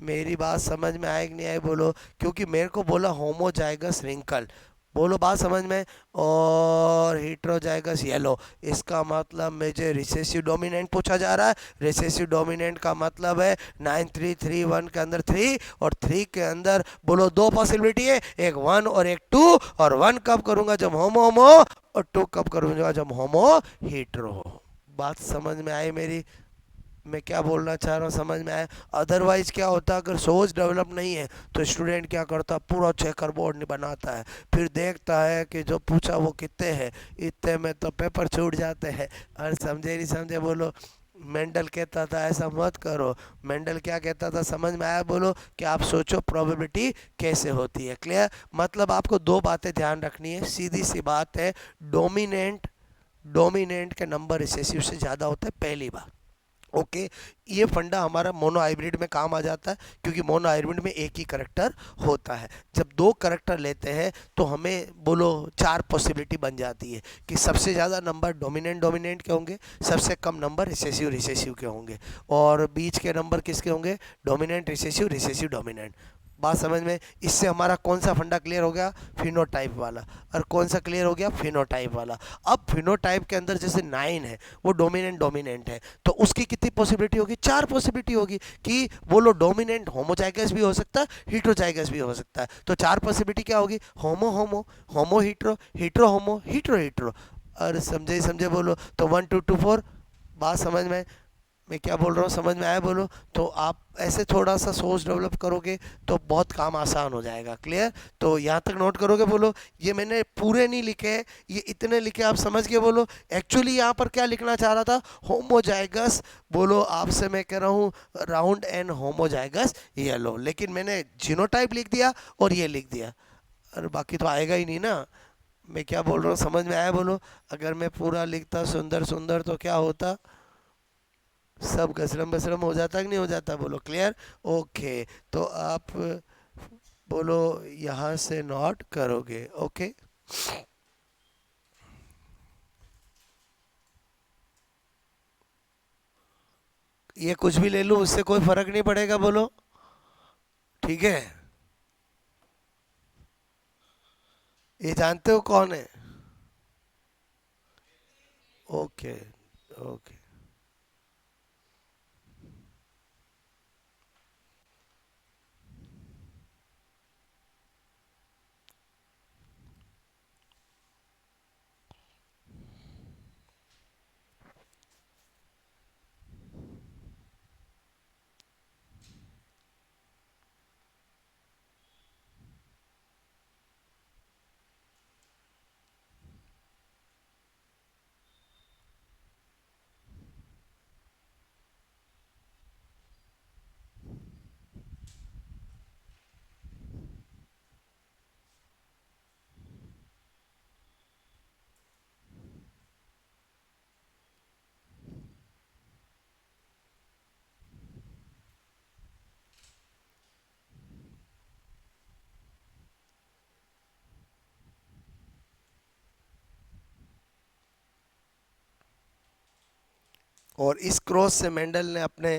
मेरी बात समझ में आए कि नहीं आए बोलो। क्योंकि मेरे को बोला होमोजाइगस रिंकल, बोलो बात समझ में, और हेटेरोजाइगस येलो, इसका मतलब मुझे रिसेसिव डोमिनेंट पूछा जा रहा है। रिसेसिव डोमिनेंट का मतलब है 9331 के अंदर 3, और 3 के अंदर बोलो दो पॉसिबिलिटी है, एक 1 और एक 2। और 1 कब करूंगा, जब होमो होमो, और 2 कब करूंगा, जब होमो हीट्रो हो। बात समझ में आई मेरी, मैं क्या बोलना चाह रहा हूँ समझ में आया। अदरवाइज क्या होता, अगर सोच डेवलप नहीं है तो स्टूडेंट क्या करता, पूरा चेकर बोर्ड नहीं बनाता है, फिर देखता है कि जो पूछा वो कितने हैं, इतने में तो पेपर छूट जाते हैं। और समझे नहीं समझे बोलो। मेंडल कहता था ऐसा मत करो। मेंडल क्या कहता था समझ में आया बोलो, कि आप सोचो प्रोबेबिलिटी कैसे होती है, क्लियर। मतलब आपको दो बातें ध्यान रखनी है, सीधी सी बात है। डोमिनेंट डोमिनेंट के नंबर रिसेसिव से ज़्यादा होते हैं, पहली बात। ओके। ये फंडा हमारा मोनो हाइब्रिड में काम आ जाता है, क्योंकि मोनो हाइब्रिड में एक ही करेक्टर होता है। जब दो करेक्टर लेते हैं तो हमें बोलो चार पॉसिबिलिटी बन जाती है कि सबसे ज़्यादा नंबर डोमिनेंट डोमिनेंट के होंगे, सबसे कम नंबर रिसेसिव रिसेसिव के होंगे, और बीच के नंबर किसके होंगे, डोमिनेंट रिसेसिव रिसेसिव डोमिनेंट। बात समझ में? इससे हमारा कौन सा फंडा क्लियर हो गया, फिनोटाइप वाला। और कौन सा क्लियर हो गया, फिनोटाइप वाला। अब फिनोटाइप के अंदर जैसे 9 है, वो डोमिनेंट डोमिनेंट है, तो उसकी कितनी पॉसिबिलिटी होगी, चार पॉसिबिलिटी होगी कि बोलो डोमिनेंट होमोजाइगस भी हो सकता है, हीट्रोजाइगस भी हो सकता है। तो चार पॉसिबिलिटी क्या होगी, होमो होमो, होमो हीट्रो, हीट्रो होमो, हीट्रो हीट्रो। और समझे समझे बोलो, तो 1 2 2 4। बात समझ में? मैं क्या बोल रहा हूँ समझ में आया बोलो? तो आप ऐसे थोड़ा सा सोच डेवलप करोगे तो बहुत काम आसान हो जाएगा। क्लियर? तो यहाँ तक नोट करोगे बोलो। ये मैंने पूरे नहीं लिखे हैं, ये इतने लिखे, आप समझ के बोलो। एक्चुअली यहाँ पर क्या लिखना चाह रहा था, होमोजाइगस। बोलो आपसे मैं कह रहा हूँ राउंड एंड होमोजाइगस येलो, लेकिन मैंने जीनोटाइप लिख दिया और ये लिख दिया। अरे बाकी तो आएगा ही नहीं ना। मैं क्या बोल रहा हूँ समझ में आया बोलो? अगर मैं पूरा लिखता सुंदर सुंदर तो क्या होता, सब घसरम बसरम हो जाता कि नहीं हो जाता बोलो? क्लियर? ओके। तो आप बोलो यहाँ से नोट करोगे। ओके। ये कुछ भी ले लूँ उससे कोई फर्क नहीं पड़ेगा बोलो? ठीक है। ये जानते हो कौन है? ओके। ओके। और इस क्रॉस से मेंडल ने अपने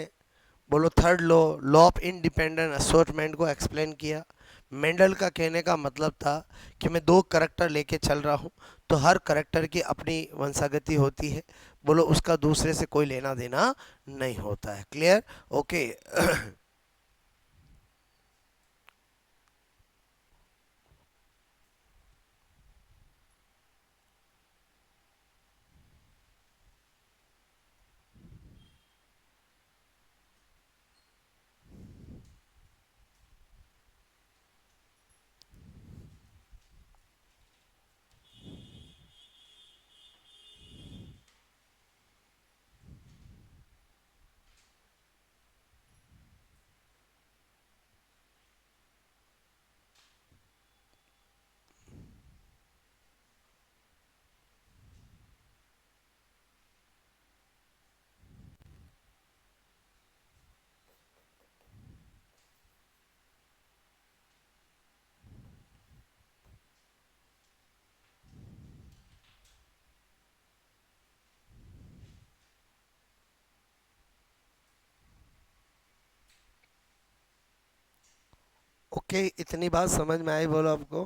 बोलो third law, law of independent assortment को एक्सप्लेन किया। मेंडल का कहने का मतलब था कि मैं दो करेक्टर लेके चल रहा हूँ, तो हर करेक्टर की अपनी वंशागति होती है, बोलो उसका दूसरे से कोई लेना देना नहीं होता है। क्लियर? ओके। ओके, इतनी बात समझ में आई बोलो आपको?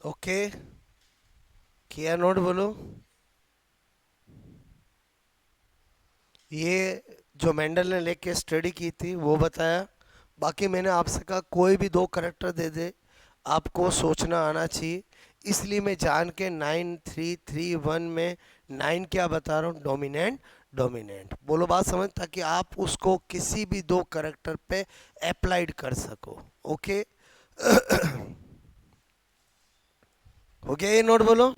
ओके, किया नोट बोलो? ये जो मेंडल ने लेके स्टडी की थी वो बताया। बाकी मैंने आपसे कहा कोई भी दो करेक्टर दे दे, आपको सोचना आना चाहिए। इसलिए मैं जान के 9331 में 9 क्या बता रहा हूँ, डोमिनेंट डोमिनेंट। बोलो बात समझ, ताकि आप उसको किसी भी दो करेक्टर पे अप्लाइड कर सको। ओके। हो गया ये नोट बोलो,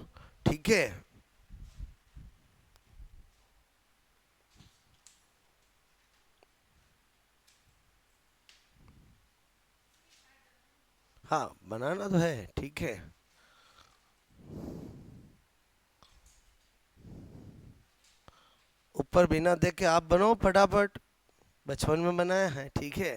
ठीक है। हाँ बनाना तो है, ठीक है। ऊपर बिना देखे आप बनाओ फटाफट, बचपन में बनाया है, ठीक है।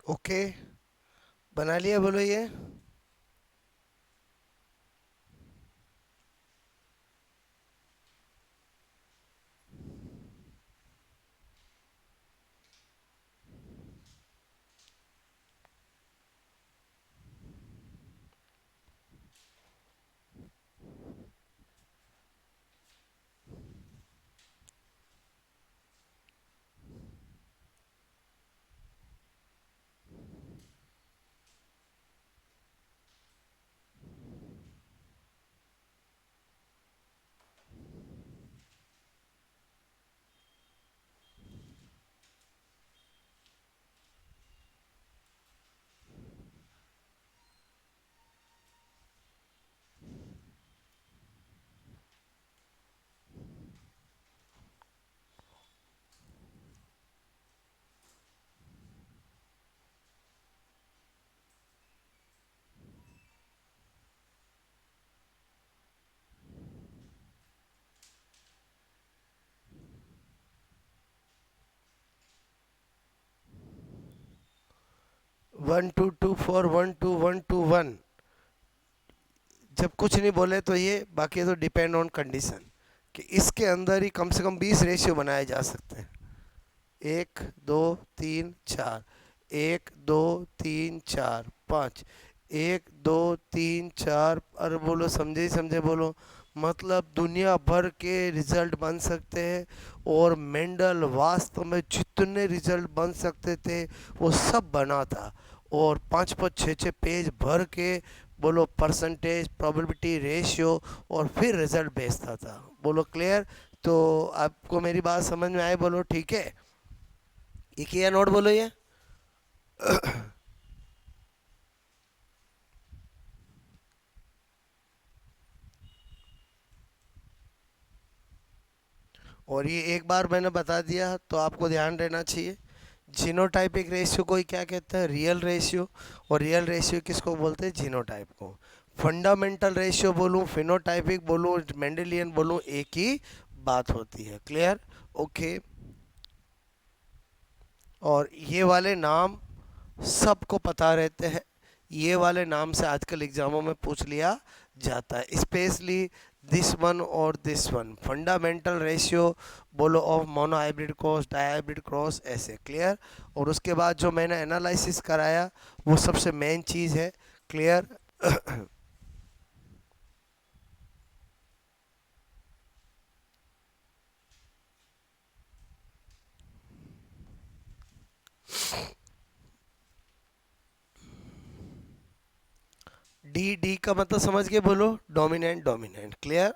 ओके, बना लिया बोलो ये। 1 2 2 4 1 2 1 2 1। जब कुछ नहीं बोले तो ये, बाकी तो डिपेंड ऑन कंडीशन, कि इसके अंदर ही कम से कम 20 रेशियो बनाए जा सकते हैं। 1 2 3 4, 1 2 3 4 5, 1 2 3 4। अरे बोलो, समझे ही समझे बोलो। मतलब दुनिया भर के रिजल्ट बन सकते हैं, और मेंडल वास्तव में जितने रिजल्ट बन सकते थे वो सब बना था, और 5 5 6 6 पेज भर के बोलो परसेंटेज, प्रोबेबिलिटी, रेशियो, और फिर रिजल्ट भेजता था। बोलो क्लियर? तो आपको मेरी बात समझ में आई बोलो, ठीक है। ये किया नोट बोलो ये। और ये एक बार मैंने बता दिया तो आपको ध्यान रहना चाहिए। जीनोटाइपिक रेशियो को ही क्या कहते हैं? Real ratio. और रियल रेशियो किसको बोलते हैं? जीनोटाइप को। फंडामेंटल रेशियो बोलूँ, फिनोटाइपिक बोलूँ, मेंडेलियन बोलूँ, एक ही बात होती है। क्लियर? ओके। और ये वाले नाम सबको पता रहते हैं, ये वाले नाम से आजकल एग्जामों में पूछ लिया जाता है, स्पेशली दिस वन और दिस वन। फंडामेंटल रेशियो बोलो of mono hybrid cross, dihybrid cross, ऐसे। क्लियर? और उसके बाद जो मैंने एनालिसिस कराया वो सबसे मेन चीज़ है। क्लियर? डी, डी का मतलब समझ के बोलो, डोमिनेंट डोमिनेंट, क्लियर।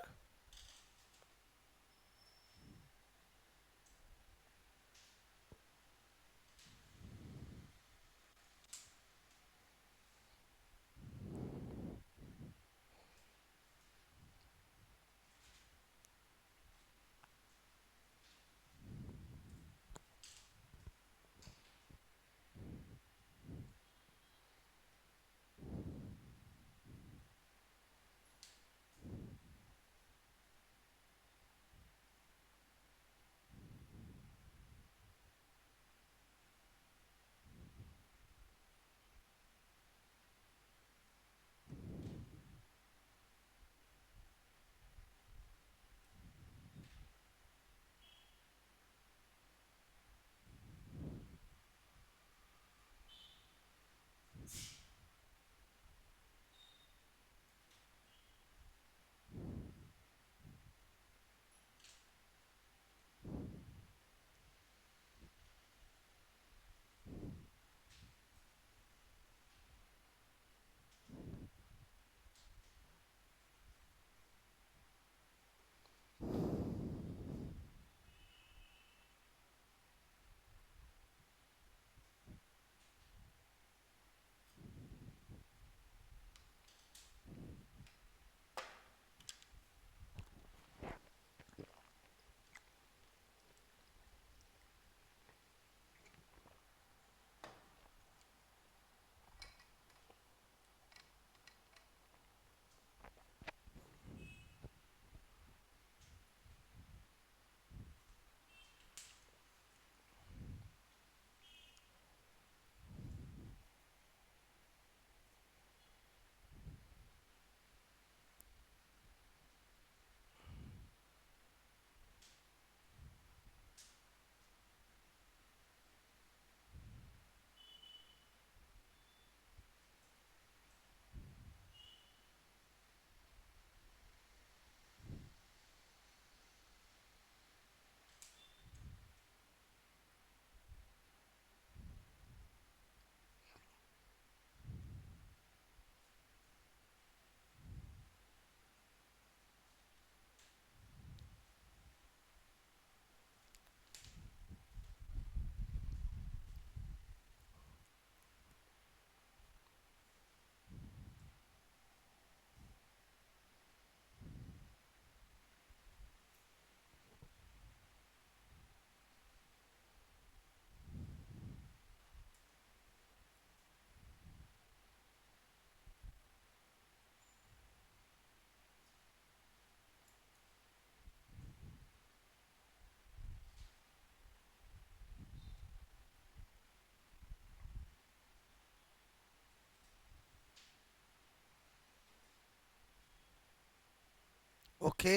ओके।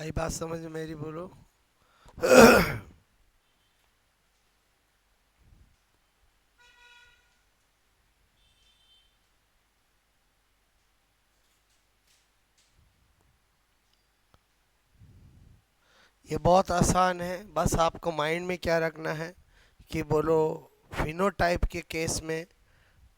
आई बात समझ में मेरी, बोलो। ये बहुत आसान है, बस आपको माइंड में क्या रखना है कि बोलो फिनोटाइप के केस में,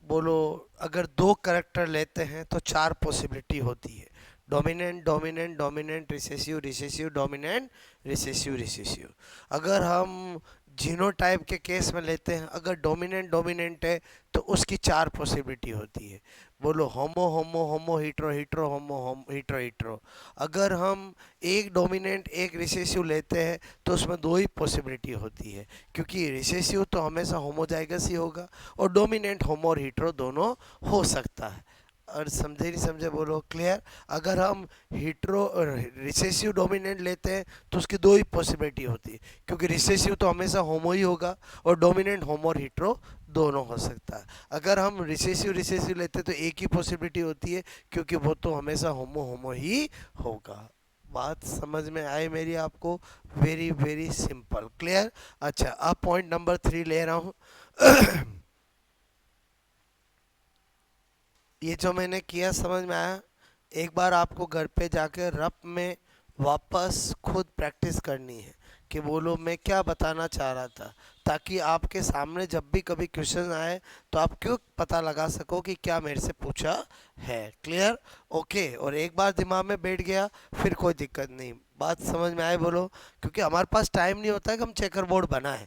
बोलो अगर दो करेक्टर लेते हैं तो चार पॉसिबिलिटी होती है। Dominant dominant dominant recessive recessive dominant recessive recessive. अगर हम जीनोटाइप के केस में लेते हैं, अगर डोमिनेंट डोमिनेंट है तो उसकी चार पॉसिबिलिटी होती है। बोलो होमो होमो होमो हीट्रो हीट्रो होमो होम हीट्रो हीट्रो। अगर हम एक डोमिनेंट एक रिसेसिव लेते हैं तो उसमें दो ही पॉसिबिलिटी होती है, क्योंकि रिसेसिव तो हमेशा होमोजाइगस ही होगा और डोमिनेंट होमो और हीट्रो दोनों हो सकता है। और समझे नहीं समझे, बोलो क्लियर। अगर हम हीट्रो रिसेसिव डोमिनेंट लेते हैं तो उसकी दो ही पॉसिबिलिटी होती है, क्योंकि रिसेसिव तो हमेशा होमो ही होगा और डोमिनेंट होमो और हीट्रो दोनों हो सकता है। अगर हम रिसेसिव रिसेसिव लेते हैं तो एक ही पॉसिबिलिटी होती है, क्योंकि वो तो हमेशा होमो होमो ही होगा। बात समझ में आई मेरी आपको? Very very simple, clear. अच्छा, अब पॉइंट नंबर 3 ले रहा हूँ। ये जो मैंने किया समझ में आया? एक बार आपको घर पे जाकर रप में वापस खुद प्रैक्टिस करनी है कि बोलो मैं क्या बताना चाह रहा था, ताकि आपके सामने जब भी कभी क्वेश्चन आए तो आप क्यों पता लगा सको कि क्या मेरे से पूछा है। क्लियर? ओके। और एक बार दिमाग में बैठ गया फिर कोई दिक्कत नहीं। बात समझ में आए, बोलो। क्योंकि हमारे पास टाइम नहीं होता है कि हम चेकर बोर्ड बनाएं।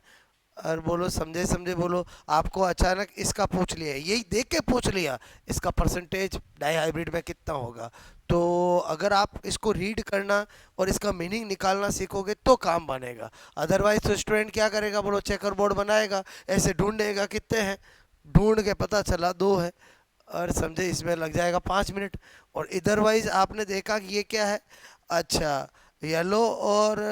और बोलो समझे समझे, बोलो। आपको अचानक इसका पूछ लिया, यही देख के पूछ लिया इसका परसेंटेज डाई हाइब्रिड में कितना होगा, तो अगर आप इसको रीड करना और इसका मीनिंग निकालना सीखोगे तो काम बनेगा। अदरवाइज तो स्टूडेंट क्या करेगा, बोलो चेकर बोर्ड बनाएगा, ऐसे ढूंढेगा कितने हैं, ढूंढ के पता चला 2 है, और समझे इसमें लग जाएगा 5 मिनट। और इधरवाइज आपने देखा कि ये क्या है, अच्छा येलो और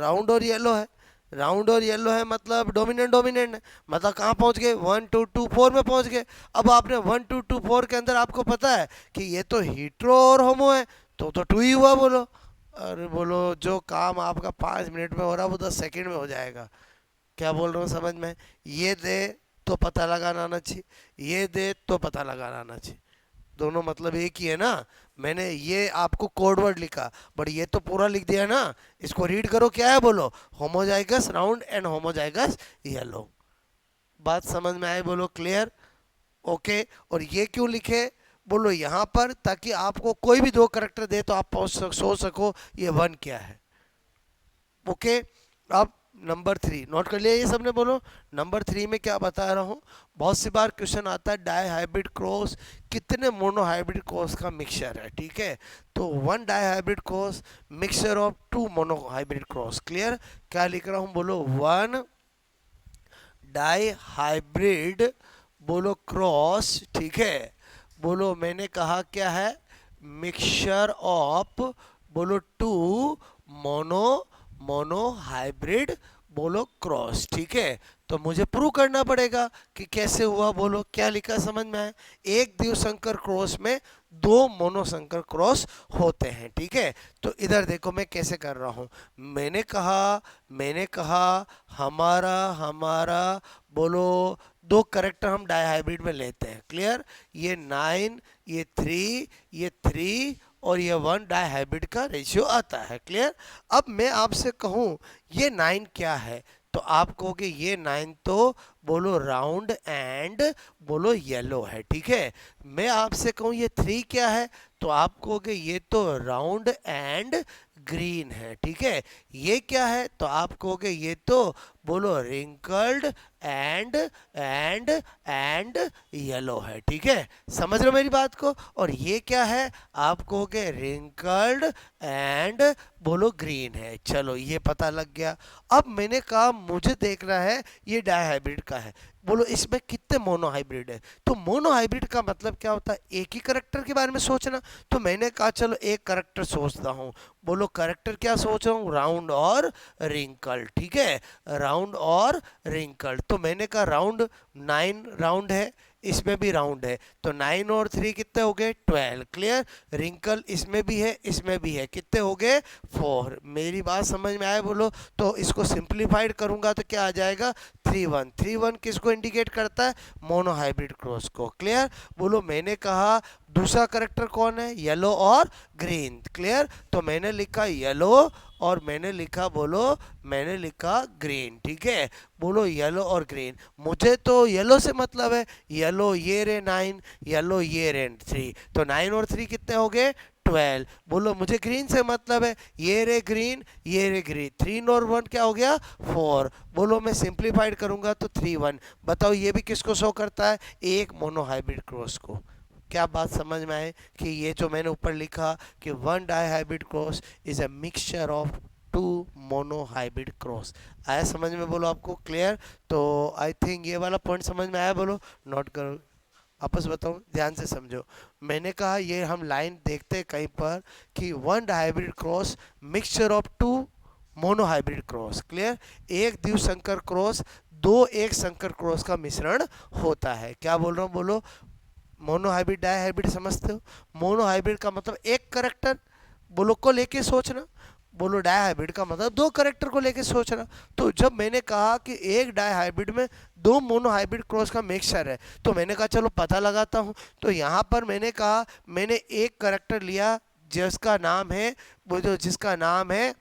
राउंड और येलो है, राउंड और येलो है मतलब डोमिनेंट डोमिनेंट है, मतलब कहाँ पहुँच गए, 1 2 2 4 में पहुँच गए। अब आपने 1 2 2 4 के अंदर आपको पता है कि ये तो हीट्रो और होमो है, तो 2 ही हुआ, बोलो। अरे बोलो, जो काम आपका 5 मिनट में हो रहा है वो 10 सेकंड में हो जाएगा। क्या बोल रहा हूँ समझ में? ये दे तो पता लगाना आना चाहिए, ये दे तो पता लगाना आना चाहिए, दोनों मतलब एक ही है ना। मैंने ये आपको कोड वर्ड लिखा, बट ये तो पूरा लिख दिया ना। इसको रीड करो, क्या है बोलो, homozygous round and homozygous yellow. बात समझ में आए, बोलो क्लियर। ओके। और ये क्यों लिखे, बोलो यहाँ पर, ताकि आपको कोई भी दो करेक्टर दे तो आप सोच सको ये 1 क्या है। ओके। अब नंबर 3 नोट कर लिया ये सबने, बोलो। नंबर 3 में क्या बता रहा हूँ, बहुत सी बार क्वेश्चन आता है डाई हाइब्रिड क्रॉस कितने मोनो हाइब्रिड क्रॉस का मिक्सचर है, ठीक है। तो 1 dihybrid cross mixture of 2 monohybrid cross. Clear? क्या लिख रहा हूँ, बोलो 1 डाई हाइब्रिड, बोलो क्रॉस, ठीक है। बोलो मैंने कहा क्या है, मिक्सचर ऑफ, बोलो 2 मोनो मोनो हाइब्रिड, बोलो क्रॉस, ठीक है। तो मुझे प्रूव करना पड़ेगा कि कैसे हुआ, बोलो। क्या लिखा समझ में आए? एक द्विसंकर क्रॉस में 2 मोनोसंकर क्रॉस होते हैं, ठीक है। तो इधर देखो मैं कैसे कर रहा हूँ। मैंने कहा हमारा हमारा, बोलो 2 करेक्टर हम डाई हाइब्रिड में लेते हैं। क्लियर? ये 9, ये 3, ये 3 और ये 1 डाई हाइब्रिड का रेशियो आता है। क्लियर? अब मैं आपसे कहूँ ये 9 क्या है, तो आप कहोगे ये 9 तो, बोलो राउंड एंड, बोलो येलो है, ठीक है। मैं आपसे कहूँ ये 3 क्या है, तो आप कहोगे ये तो राउंड एंड ग्रीन है, ठीक है। ये क्या है, तो आप कहोगे ये तो, बोलो रिंकल्ड एंड एंड येलो है, ठीक है। समझ रहे हो मेरी बात को? और ये क्या है, आप कहोगे रिंकल्ड एंड, बोलो ग्रीन है। चलो ये पता लग गया। अब मैंने कहा मुझे देखना है ये डाई हाइब्रिड का है, बोलो इसमें कितने मोनो हाइब्रिड है। तो मोनो हाइब्रिड का मतलब क्या होता है, एक ही करेक्टर के बारे में सोचना। तो मैंने कहा चलो एक करेक्टर सोचता हूँ, बोलो करेक्टर क्या सोच रहा हूँ, राउंड और रिंकल, ठीक है। राउंड राउंड और रिंकल। तो मैंने कहा राउंड 9 राउंड है, इसमें भी राउंड है, तो 9 और 3 कितने हो गए 12। क्लियर। रिंकल इसमें भी है, इसमें भी है, कितने हो गए 4। मेरी बात समझ में आए बोलो। तो इसको सिंप्लीफाइड करूंगा तो क्या आ जाएगा 3 1। 3 1 किसको इंडिकेट करता है, मोनोहाइब्रिड क्रॉस को। क्लियर। बोलो मैंने कहा दूसरा करेक्टर कौन है, येलो और ग्रीन। क्लियर। तो मैंने लिखा येलो और मैंने लिखा बोलो, मैंने लिखा ग्रीन। ठीक है। बोलो येलो और ग्रीन, मुझे तो येलो से मतलब है, येलो ये रे 9, येलो ये रे 3, तो 9 और 3 कितने हो गए 12। बोलो मुझे ग्रीन से मतलब है, ये रे ग्रीन, ये रे ग्रीन, 3 और 1 क्या हो गया 4। बोलो मैं सिंप्लीफाइड करूंगा तो 3 1। बताओ ये भी किसको शो करता है, एक मोनोहाइब्रिड क्रॉस को। क्या बात समझ में आए कि ये जो मैंने ऊपर लिखा कि one dihybrid cross is a mixture of two monohybrid cross, आया समझ में बोलो आपको। क्लियर। तो आई थिंक ये वाला पॉइंट समझ में आया बोलो, नोट करो, वापस बताऊं ध्यान से समझो। मैंने कहा ये हम लाइन देखते हैं कहीं पर कि one dihybrid cross mixture of two monohybrid cross. Clear. एक द्विसंकर क्रॉस दो एक संकर क्रॉस का मिश्रण होता है। क्या बोल रहा हूँ बोलो, मोनोहाइब्रिड डाइहाइब्रिड समझते हो। मोनोहाइब्रिड का मतलब एक करेक्टर बोलो को लेके सोचना, बोलो डाइहाइब्रिड का मतलब दो करेक्टर को लेके सोचना। तो जब मैंने कहा कि एक डाइहाइब्रिड में दो मोनोहाइब्रिड क्रॉस का मिक्सचर है, तो मैंने कहा चलो पता लगाता हूँ। तो यहाँ पर मैंने कहा मैंने एक करेक्टर लिया जिसका नाम है, वो जो जिसका नाम है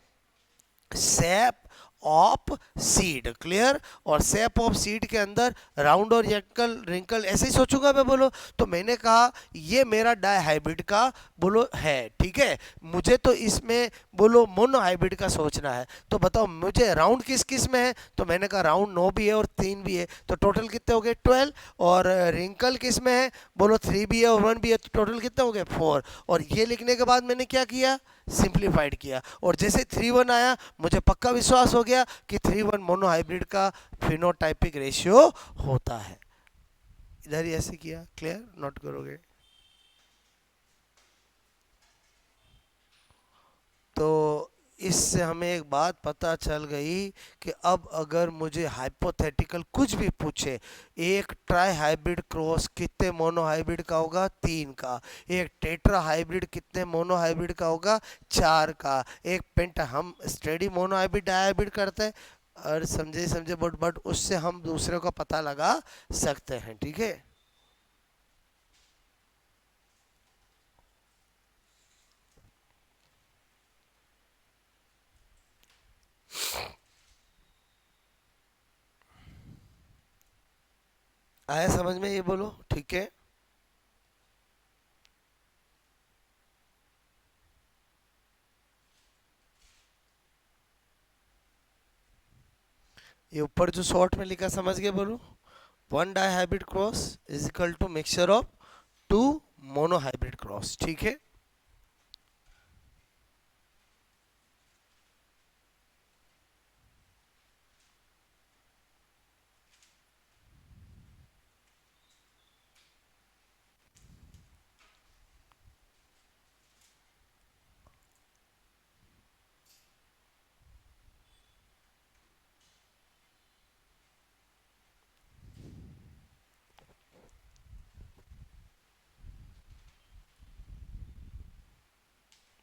सेप ऑफ सीड। क्लियर। और सेप ऑफ सीड के अंदर राउंड और रिंकल रिंकल ऐसे ही सोचूंगा मैं बोलो। तो मैंने कहा ये मेरा डाइहाइब्रिड का बोलो है। ठीक है। मुझे तो इसमें बोलो मोनोहाइब्रिड का सोचना है, तो बताओ मुझे राउंड किस किस में है। तो मैंने कहा राउंड 9 भी है और 3 भी है, तो टोटल कितने हो गए 12। और रिंकल किस में है, बोलो 3 भी है और 1 भी है, तो टोटल कितने हो गए 4। और ये लिखने के बाद मैंने क्या किया, सिंप्लीफाइड किया, और जैसे 3 1 आया मुझे पक्का विश्वास हो गया कि 3 1 मोनोहाइब्रिड का फिनोटाइपिक रेशियो होता है। इधर ही ऐसे किया। क्लियर, नोट करोगे। तो इससे हमें एक बात पता चल गई कि अब अगर मुझे हाइपोथेटिकल कुछ भी पूछे, एक ट्राई हाइब्रिड क्रॉस कितने मोनोहाइब्रिड का होगा 3 का, एक टेट्रा हाइब्रिड कितने मोनोहाइब्रिड का होगा 4 का, एक पेंटा, हम स्टेडी मोनोहाइब्रिड डाइहाइब्रिड करते हैं और समझे समझे बट उससे हम दूसरे का पता लगा सकते हैं। ठीक है। आया समझ में, ये बोलो ठीक है। ये ऊपर जो शॉर्ट में लिखा समझ गए बोलो, one dihybrid cross is equal to mixture of two monohybrid cross. ठीक है।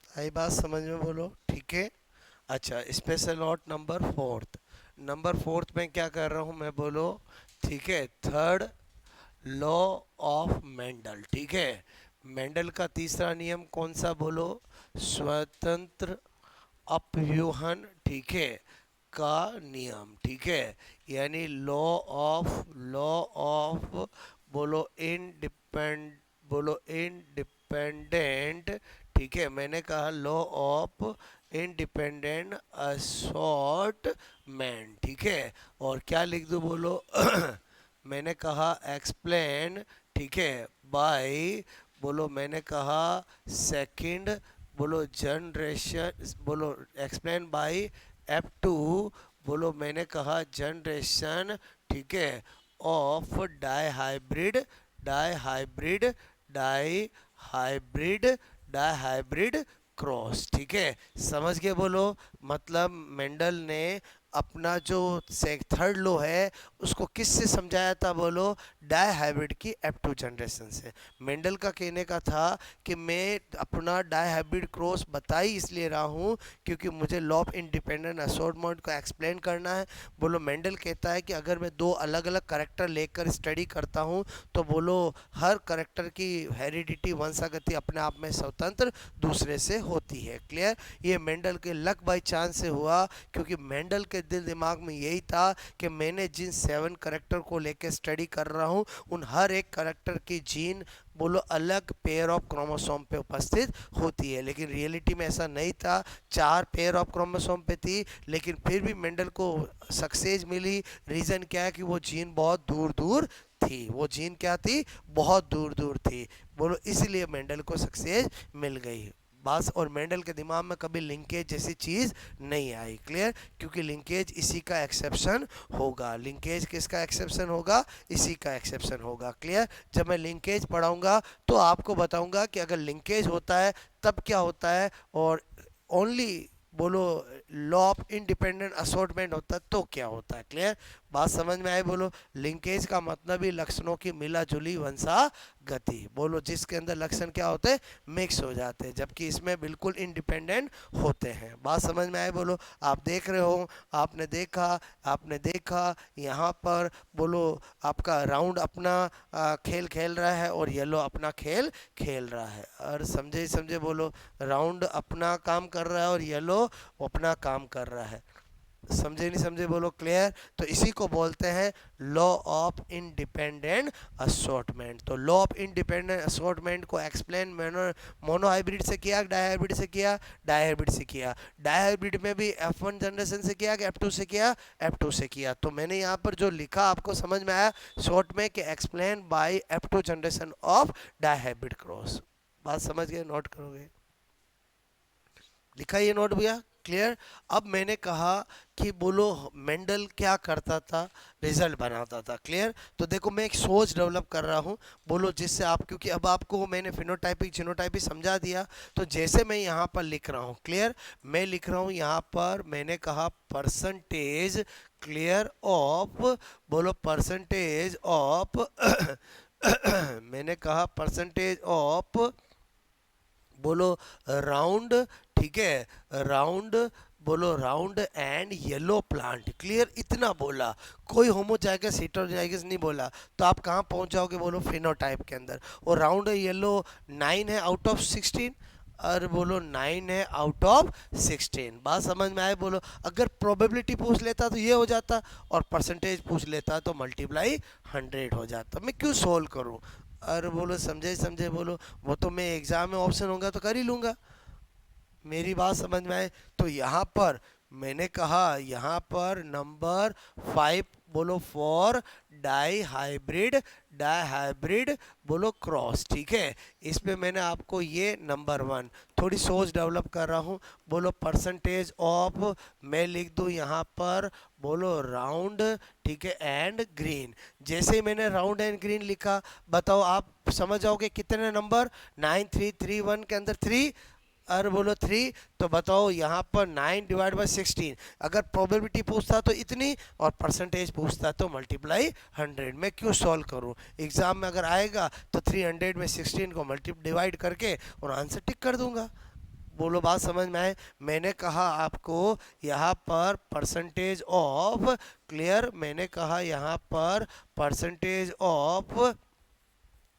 आई बात समझ में बोलो ठीक है। अच्छा, special note number fourth. Number fourth में क्या कर रहा हूँ मैं बोलो, ठीक है, थर्ड लॉ ऑफ मेंडल। ठीक है। मेंडल का तीसरा नियम कौन सा बोलो, स्वतंत्र अपव्यूहन। ठीक है, का नियम। ठीक है। यानी लॉ ऑफ बोलो इंडिपेंड, बोलो इंडिपेंडेंट। ठीक है। मैंने कहा लॉ ऑफ इंडिपेंडेंट असॉर्टमेंट। ठीक है। और क्या लिख दूं बोलो मैंने कहा एक्सप्लेन। ठीक है। बाय बोलो, मैंने कहा सेकंड बोलो जनरेशन, बोलो एक्सप्लेन बाय F2 बोलो, मैंने कहा जनरेशन। ठीक है। Of dihybrid, dihybrid, dihybrid, dihybrid cross. ठीक है। समझ के बोलो, मतलब मेंडल ने अपना जो थर्ड लॉ है उसको किससे समझाया था बोलो, डाई हाइब्रिड की F2 जनरेशन से। मेंडल का कहने का था कि मैं अपना डाई हाइब्रिड क्रॉस बता ही इसलिए रहा हूँ क्योंकि मुझे लॉ ऑफ इंडिपेंडेंट असॉर्टमेंट को एक्सप्लेन करना है। बोलो मेंडल कहता है कि अगर मैं दो अलग अलग करेक्टर लेकर स्टडी करता हूँ तो बोलो हर करेक्टर की हेरिडिटी वंशागति अपने आप में स्वतंत्र दूसरे से होती है। क्लियर? ये मेंडल के लक बाई चांस से हुआ क्योंकि मेंडल के दिल दिमाग में यही था कि मैंने जिन 7 करेक्टर को लेकर स्टडी कर रहा हूँ उन हर एक करेक्टर की जीन बोलो अलग पेयर ऑफ क्रोमोसोम पे उपस्थित होती है, लेकिन रियलिटी में ऐसा नहीं था। 4 पेयर ऑफ क्रोमोसोम पे थी, लेकिन फिर भी मेंडल को सक्सेस मिली। रीज़न क्या है कि वो जीन बहुत दूर दूर थी। वो जीन क्या थी? बहुत दूर दूर थी। बोलो इसलिए मेंडल को सक्सेस मिल गई। बस, और मेंडल के दिमाग में कभी लिंकेज जैसी चीज़ नहीं आई। क्लियर? क्योंकि लिंकेज इसी का एक्सेप्शन होगा। लिंकेज किसका एक्सेप्शन होगा? इसी का एक्सेप्शन होगा। क्लियर? जब मैं लिंकेज पढ़ाऊंगा तो आपको बताऊंगा कि अगर लिंकेज होता है तब क्या होता है, और ओनली बोलो लॉ ऑफ इंडिपेंडेंट असॉर्टमेंट होता है तो क्या होता है। क्लियर? बात समझ में आई? बोलो लिंकेज का मतलब ही लक्षणों की मिला जुली वंशागति। बोलो जिसके अंदर लक्षण क्या होते हैं? मिक्स हो जाते हैं, जबकि इसमें बिल्कुल इंडिपेंडेंट होते हैं। बात समझ में आई? बोलो आप देख रहे हो, आपने देखा यहाँ पर बोलो आपका राउंड अपना खेल खेल रहा है और येलो अपना खेल खेल रहा है। और समझे समझे? बोलो राउंड अपना काम कर रहा है और येलो अपना काम कर रहा है। समझे नहीं समझे? बोलो क्लियर? तो इसी को बोलते हैं लॉ ऑफ इंडिपेंडेंट असॉर्टमेंट। तो लॉ ऑफ इंडिपेंडेंट असॉर्टमेंट को एक्सप्लेन मोनो हाइब्रिड से किया, डाई हाइब्रिड से किया? डाई हाइब्रिड से किया। डाई हाइब्रिड में भी F1 जनरेशन से किया कि F2 से किया? F2 से किया। तो मैंने यहाँ पर जो लिखा आपको समझ में आया शॉर्ट में कि explain by F2 generation of dihybrid cross. बात समझ गए? नोट करोगे? लिखा ये नोट भैया? क्लियर? अब मैंने कहा कि बोलो मेंडल क्या करता था? रिजल्ट बनाता था। क्लियर? तो देखो मैं एक सोच डेवलप कर रहा हूँ बोलो जिससे आप, क्योंकि अब आपको मैंने फिनोटाइपिक जीनोटाइपिक समझा दिया, तो जैसे मैं यहाँ पर लिख रहा हूँ, क्लियर, मैं लिख रहा हूँ यहाँ पर, मैंने कहा परसेंटेज क्लियर ऑफ, बोलो परसेंटेज ऑफ मैंने कहा परसेंटेज ऑफ बोलो राउंड, ठीक है, राउंड, बोलो round and yellow plant. Clear? इतना बोला, कोई होमोजाइगस हेटेरोजाइगस नहीं बोला। तो आप कहाँ पहुँच जाओगे? बोलो फिनोटाइप के अंदर। और राउंड येलो 9 है आउट ऑफ 16, और बोलो 9 है आउट ऑफ 16। बात समझ में आए? बोलो अगर प्रोबेबिलिटी पूछ लेता तो ये हो जाता, और परसेंटेज पूछ लेता तो मल्टीप्लाई 100 हो जाता। मैं क्यों सोल्व करूं? अरे बोलो समझे समझे? बोलो वो तो मैं एग्जाम में ऑप्शन होगा तो कर ही लूँगा। मेरी बात समझ में आए? तो यहाँ पर मैंने कहा यहाँ पर नंबर 5 बोलो for dihybrid, dihybrid बोलो क्रॉस। ठीक है, इसमें मैंने आपको ये नंबर 1 थोड़ी सोच डेवलप कर रहा हूँ। बोलो परसेंटेज ऑफ, मैं लिख दूँ यहाँ पर बोलो राउंड, ठीक है, एंड ग्रीन। जैसे ही मैंने राउंड एंड ग्रीन लिखा, बताओ आप समझ जाओगे कितने नंबर? 9 3 3 1 के अंदर 3, और बोलो 3, तो बताओ यहाँ पर 9 डिवाइड बाई 16। अगर प्रोबेबिलिटी पूछता तो इतनी, और परसेंटेज पूछता तो मल्टीप्लाई 100। मैं क्यों सॉल्व करूँ? एग्जाम में अगर आएगा तो 300 में 16 को डिवाइड करके और आंसर टिक कर दूंगा। बोलो बात समझ में आए? मैंने कहा आपको यहाँ पर परसेंटेज ऑफ, क्लियर, मैंने कहा यहाँ पर परसेंटेज ऑफ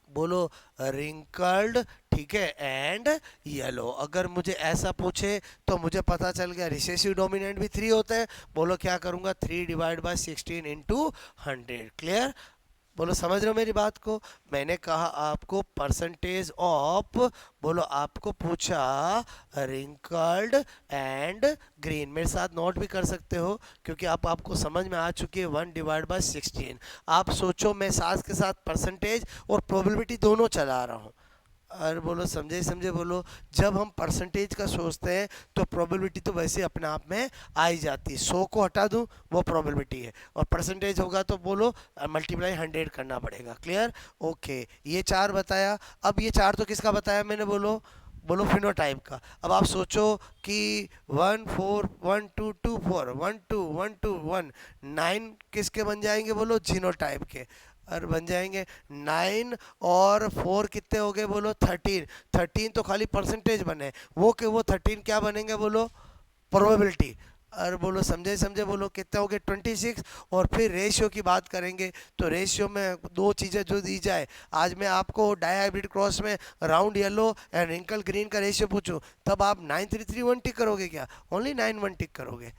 बोलो रिंकल्ड, ठीक है, एंड येलो। अगर मुझे ऐसा पूछे तो मुझे पता चल गया रिसेसिव डोमिनेंट भी 3 होते हैं। बोलो क्या करूंगा? 3 डिवाइड बाय 16 इंटू 100। क्लियर? बोलो समझ रहे हो मेरी बात को? मैंने कहा आपको परसेंटेज ऑफ, बोलो आपको पूछा रिंकल्ड एंड ग्रीन। मेरे साथ नोट भी कर सकते हो क्योंकि आप आपको समझ में आ चुकी है 1 डिवाइड बाय 16। आप सोचो मैं साथ के साथ परसेंटेज और प्रोबेबिलिटी दोनों चला रहा हूँ। और बोलो समझे समझे? बोलो जब हम परसेंटेज का सोचते हैं तो प्रोबेबिलिटी तो वैसे अपने आप में आ ही जाती है। 100 को हटा दूं वो प्रोबेबिलिटी है, और परसेंटेज होगा तो बोलो मल्टीप्लाई 100 करना पड़ेगा। क्लियर? ओके, ये 4 बताया। अब ये 4 तो किसका बताया मैंने? बोलो बोलो फिनोटाइप का। अब आप सोचो कि 1 4 1 2 2 4 1 2 1 2 1 9 किसके बन जाएंगे बोलो, जीनोटाइप के। और बन जाएंगे 9 और 4 कितने हो गए बोलो, 13। 13 तो खाली परसेंटेज बने, वो 13 क्या बनेंगे बोलो, प्रोबेबिलिटी। और बोलो समझे समझे, बोलो कितने हो गए 26। और फिर रेशियो की बात करेंगे तो रेशियो में दो चीज़ें जो दी जाए, आज मैं आपको डायहाइब्रिड क्रॉस में round yellow and wrinkle green का रेशियो पूछूं, तब आप 9331 टिक करोगे क्या, ओनली 91 टिक करोगे।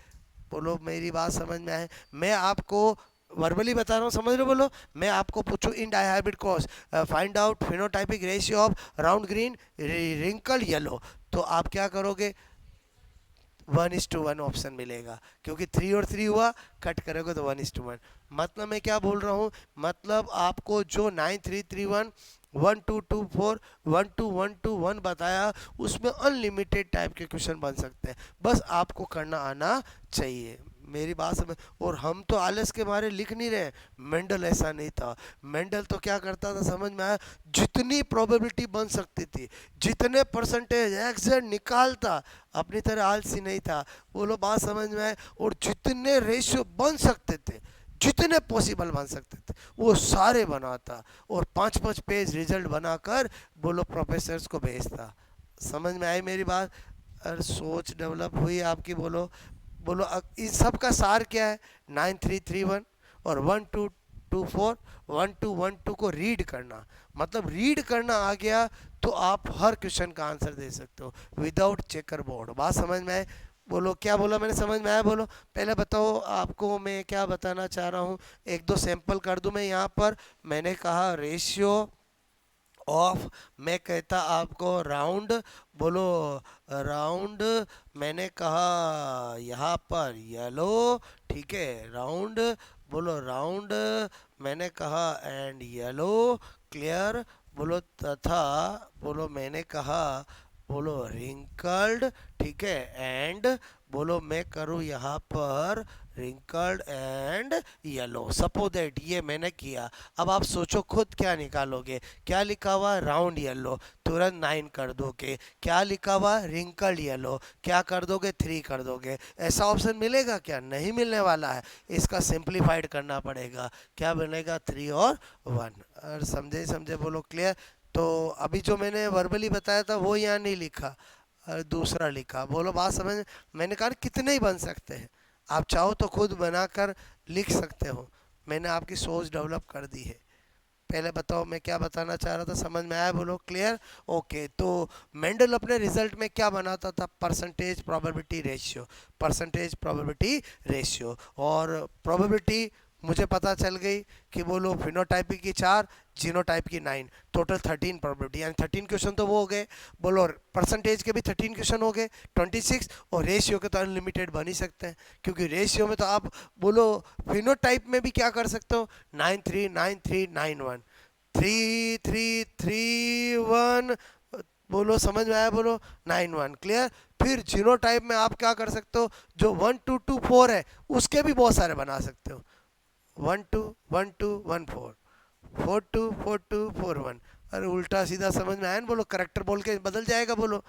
बोलो मेरी बात समझ में आए, मैं आपको वर्बली बता रहा हूँ, समझ रहे हो बोलो। मैं आपको पूछूं in dihybrid cross find out phenotypic ratio of round green wrinkle yellow, तो आप क्या करोगे, 1:1 ऑप्शन मिलेगा, क्योंकि 3 और 3 हुआ, कट करोगे तो 1:1। मतलब मैं क्या बोल रहा हूँ, मतलब आपको जो 9331 1224 12121 बताया, उसमें अनलिमिटेड टाइप के क्वेश्चन बन सकते हैं, बस आपको करना आना चाहिए। मेरी बात समझ। और हम तो आलस के मारे लिख नहीं रहे, मेंडल ऐसा नहीं था। मेंडल तो क्या करता था समझ में आया, जितनी प्रोबेबिलिटी बन सकती थी, जितने परसेंटेज एग्जैक्ट निकालता, अपनी तरह आलसी नहीं था। बोलो बात समझ में आए। और जितने रेशियो बन सकते थे, जितने पॉसिबल बन सकते थे, वो सारे बनाता, और 5-5 पेज रिजल्ट बनाकर बोलो प्रोफेसर्स को भेजता। समझ में आई मेरी बात। और सोच डेवलप हुई आपकी। बोलो बोलो इन सब का सार क्या है, 9331 और 1224 1212 को रीड करना, मतलब रीड करना आ गया तो आप हर क्वेश्चन का आंसर दे सकते हो विदाउट चेकर बोर्ड। बात समझ में आए। बोलो क्या बोला मैंने, समझ में आया बोलो। पहले बताओ आपको मैं क्या बताना चाह रहा हूँ, एक दो सैंपल कर दूं मैं यहाँ पर। मैंने कहा रेशियो ऑफ, मैं कहता आपको राउंड, बोलो राउंड, मैंने कहा यहाँ पर येलो, ठीक है राउंड, बोलो राउंड, मैंने कहा एंड येलो, क्लियर, बोलो तथा, बोलो मैंने कहा, बोलो रिंकल्ड, ठीक है एंड, बोलो मैं करूँ यहाँ पर wrinkled and yellow, suppose that ये मैंने किया। अब आप सोचो खुद क्या निकालोगे, क्या लिखा हुआ राउंड येलो, तुरंत 9 कर दोगे, क्या लिखा हुआ रिंकल्ड येलो, क्या कर दोगे 3 कर दोगे। ऐसा ऑप्शन मिलेगा क्या, नहीं मिलने वाला है, इसका सिंप्लीफाइड करना पड़ेगा, क्या बनेगा 3 और 1। और समझे समझे बोलो क्लियर। तो अभी जो मैंने वर्बली बताया था वो यहाँ नहीं लिखा, दूसरा लिखा। बोलो बात समझ। मैंने कहा कितने ही बन सकते हैं, आप चाहो तो खुद बनाकर लिख सकते हो, मैंने आपकी सोच डेवलप कर दी है। पहले बताओ मैं क्या बताना चाह रहा था, समझ में आया बोलो क्लियर। ओके, तो मेंडल अपने रिजल्ट में क्या बनाता था, percentage probability ratio, percentage probability ratio. और प्रोबेबिलिटी मुझे पता चल गई कि बोलो फिनोटाइपिक की 4, जीनोटाइप की 9, टोटल 13 प्रोबेबिलिटी, यानी 13 क्वेश्चन तो वो हो गए। बोलो परसेंटेज के भी 13 क्वेश्चन हो गए 26, और रेशियो के तो अनलिमिटेड बन ही सकते हैं, क्योंकि रेशियो में तो आप बोलो फिनोटाइप में भी क्या कर सकते हो, 939391 3331, बोलो समझ में आया बोलो 91, क्लियर। फिर जीरो टाइप में आप क्या कर सकते हो, जो 1224 है उसके भी बहुत सारे बना सकते हो, 121214 424241। अरे उल्टा सीधा समझ में आया ना, बोलो करेक्टर बोल के बदल जाएगा, बोलो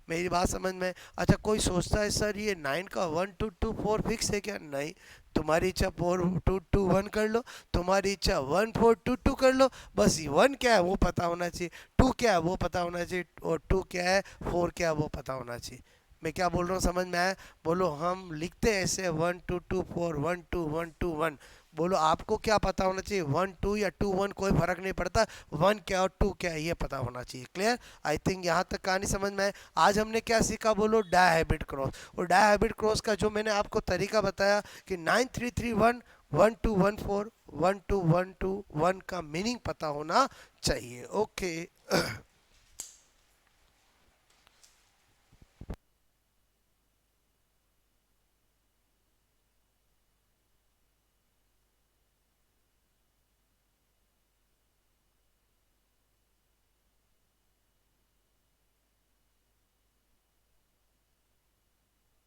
मेरी बात समझ में। अच्छा कोई सोचता है सर ये 9 का 1224 फिक्स है क्या, नहीं, तुम्हारी इच्छा 4221 कर लो, तुम्हारी इच्छा 1422 कर लो, बस 1 क्या है वो पता होना चाहिए, 2 क्या है वो पता होना चाहिए, और 2 क्या है, 4 क्या है वो पता होना चाहिए। मैं क्या बोल रहा हूँ समझ में आया। बोलो हम लिखते हैं ऐसे 1224 12121, बोलो आपको क्या पता होना चाहिए, 1 2 या 2 1 कोई फर्क नहीं पड़ता, 1 क्या और 2 क्या है ये पता होना चाहिए, क्लियर। आई थिंक यहाँ तक कहानी समझ में आए। आज हमने क्या सीखा बोलो, डायहाइब्रिड क्रॉस। और डायहाइब्रिड क्रॉस का जो मैंने आपको तरीका बताया कि 9331 1214 12121 का मीनिंग पता होना चाहिए। ओके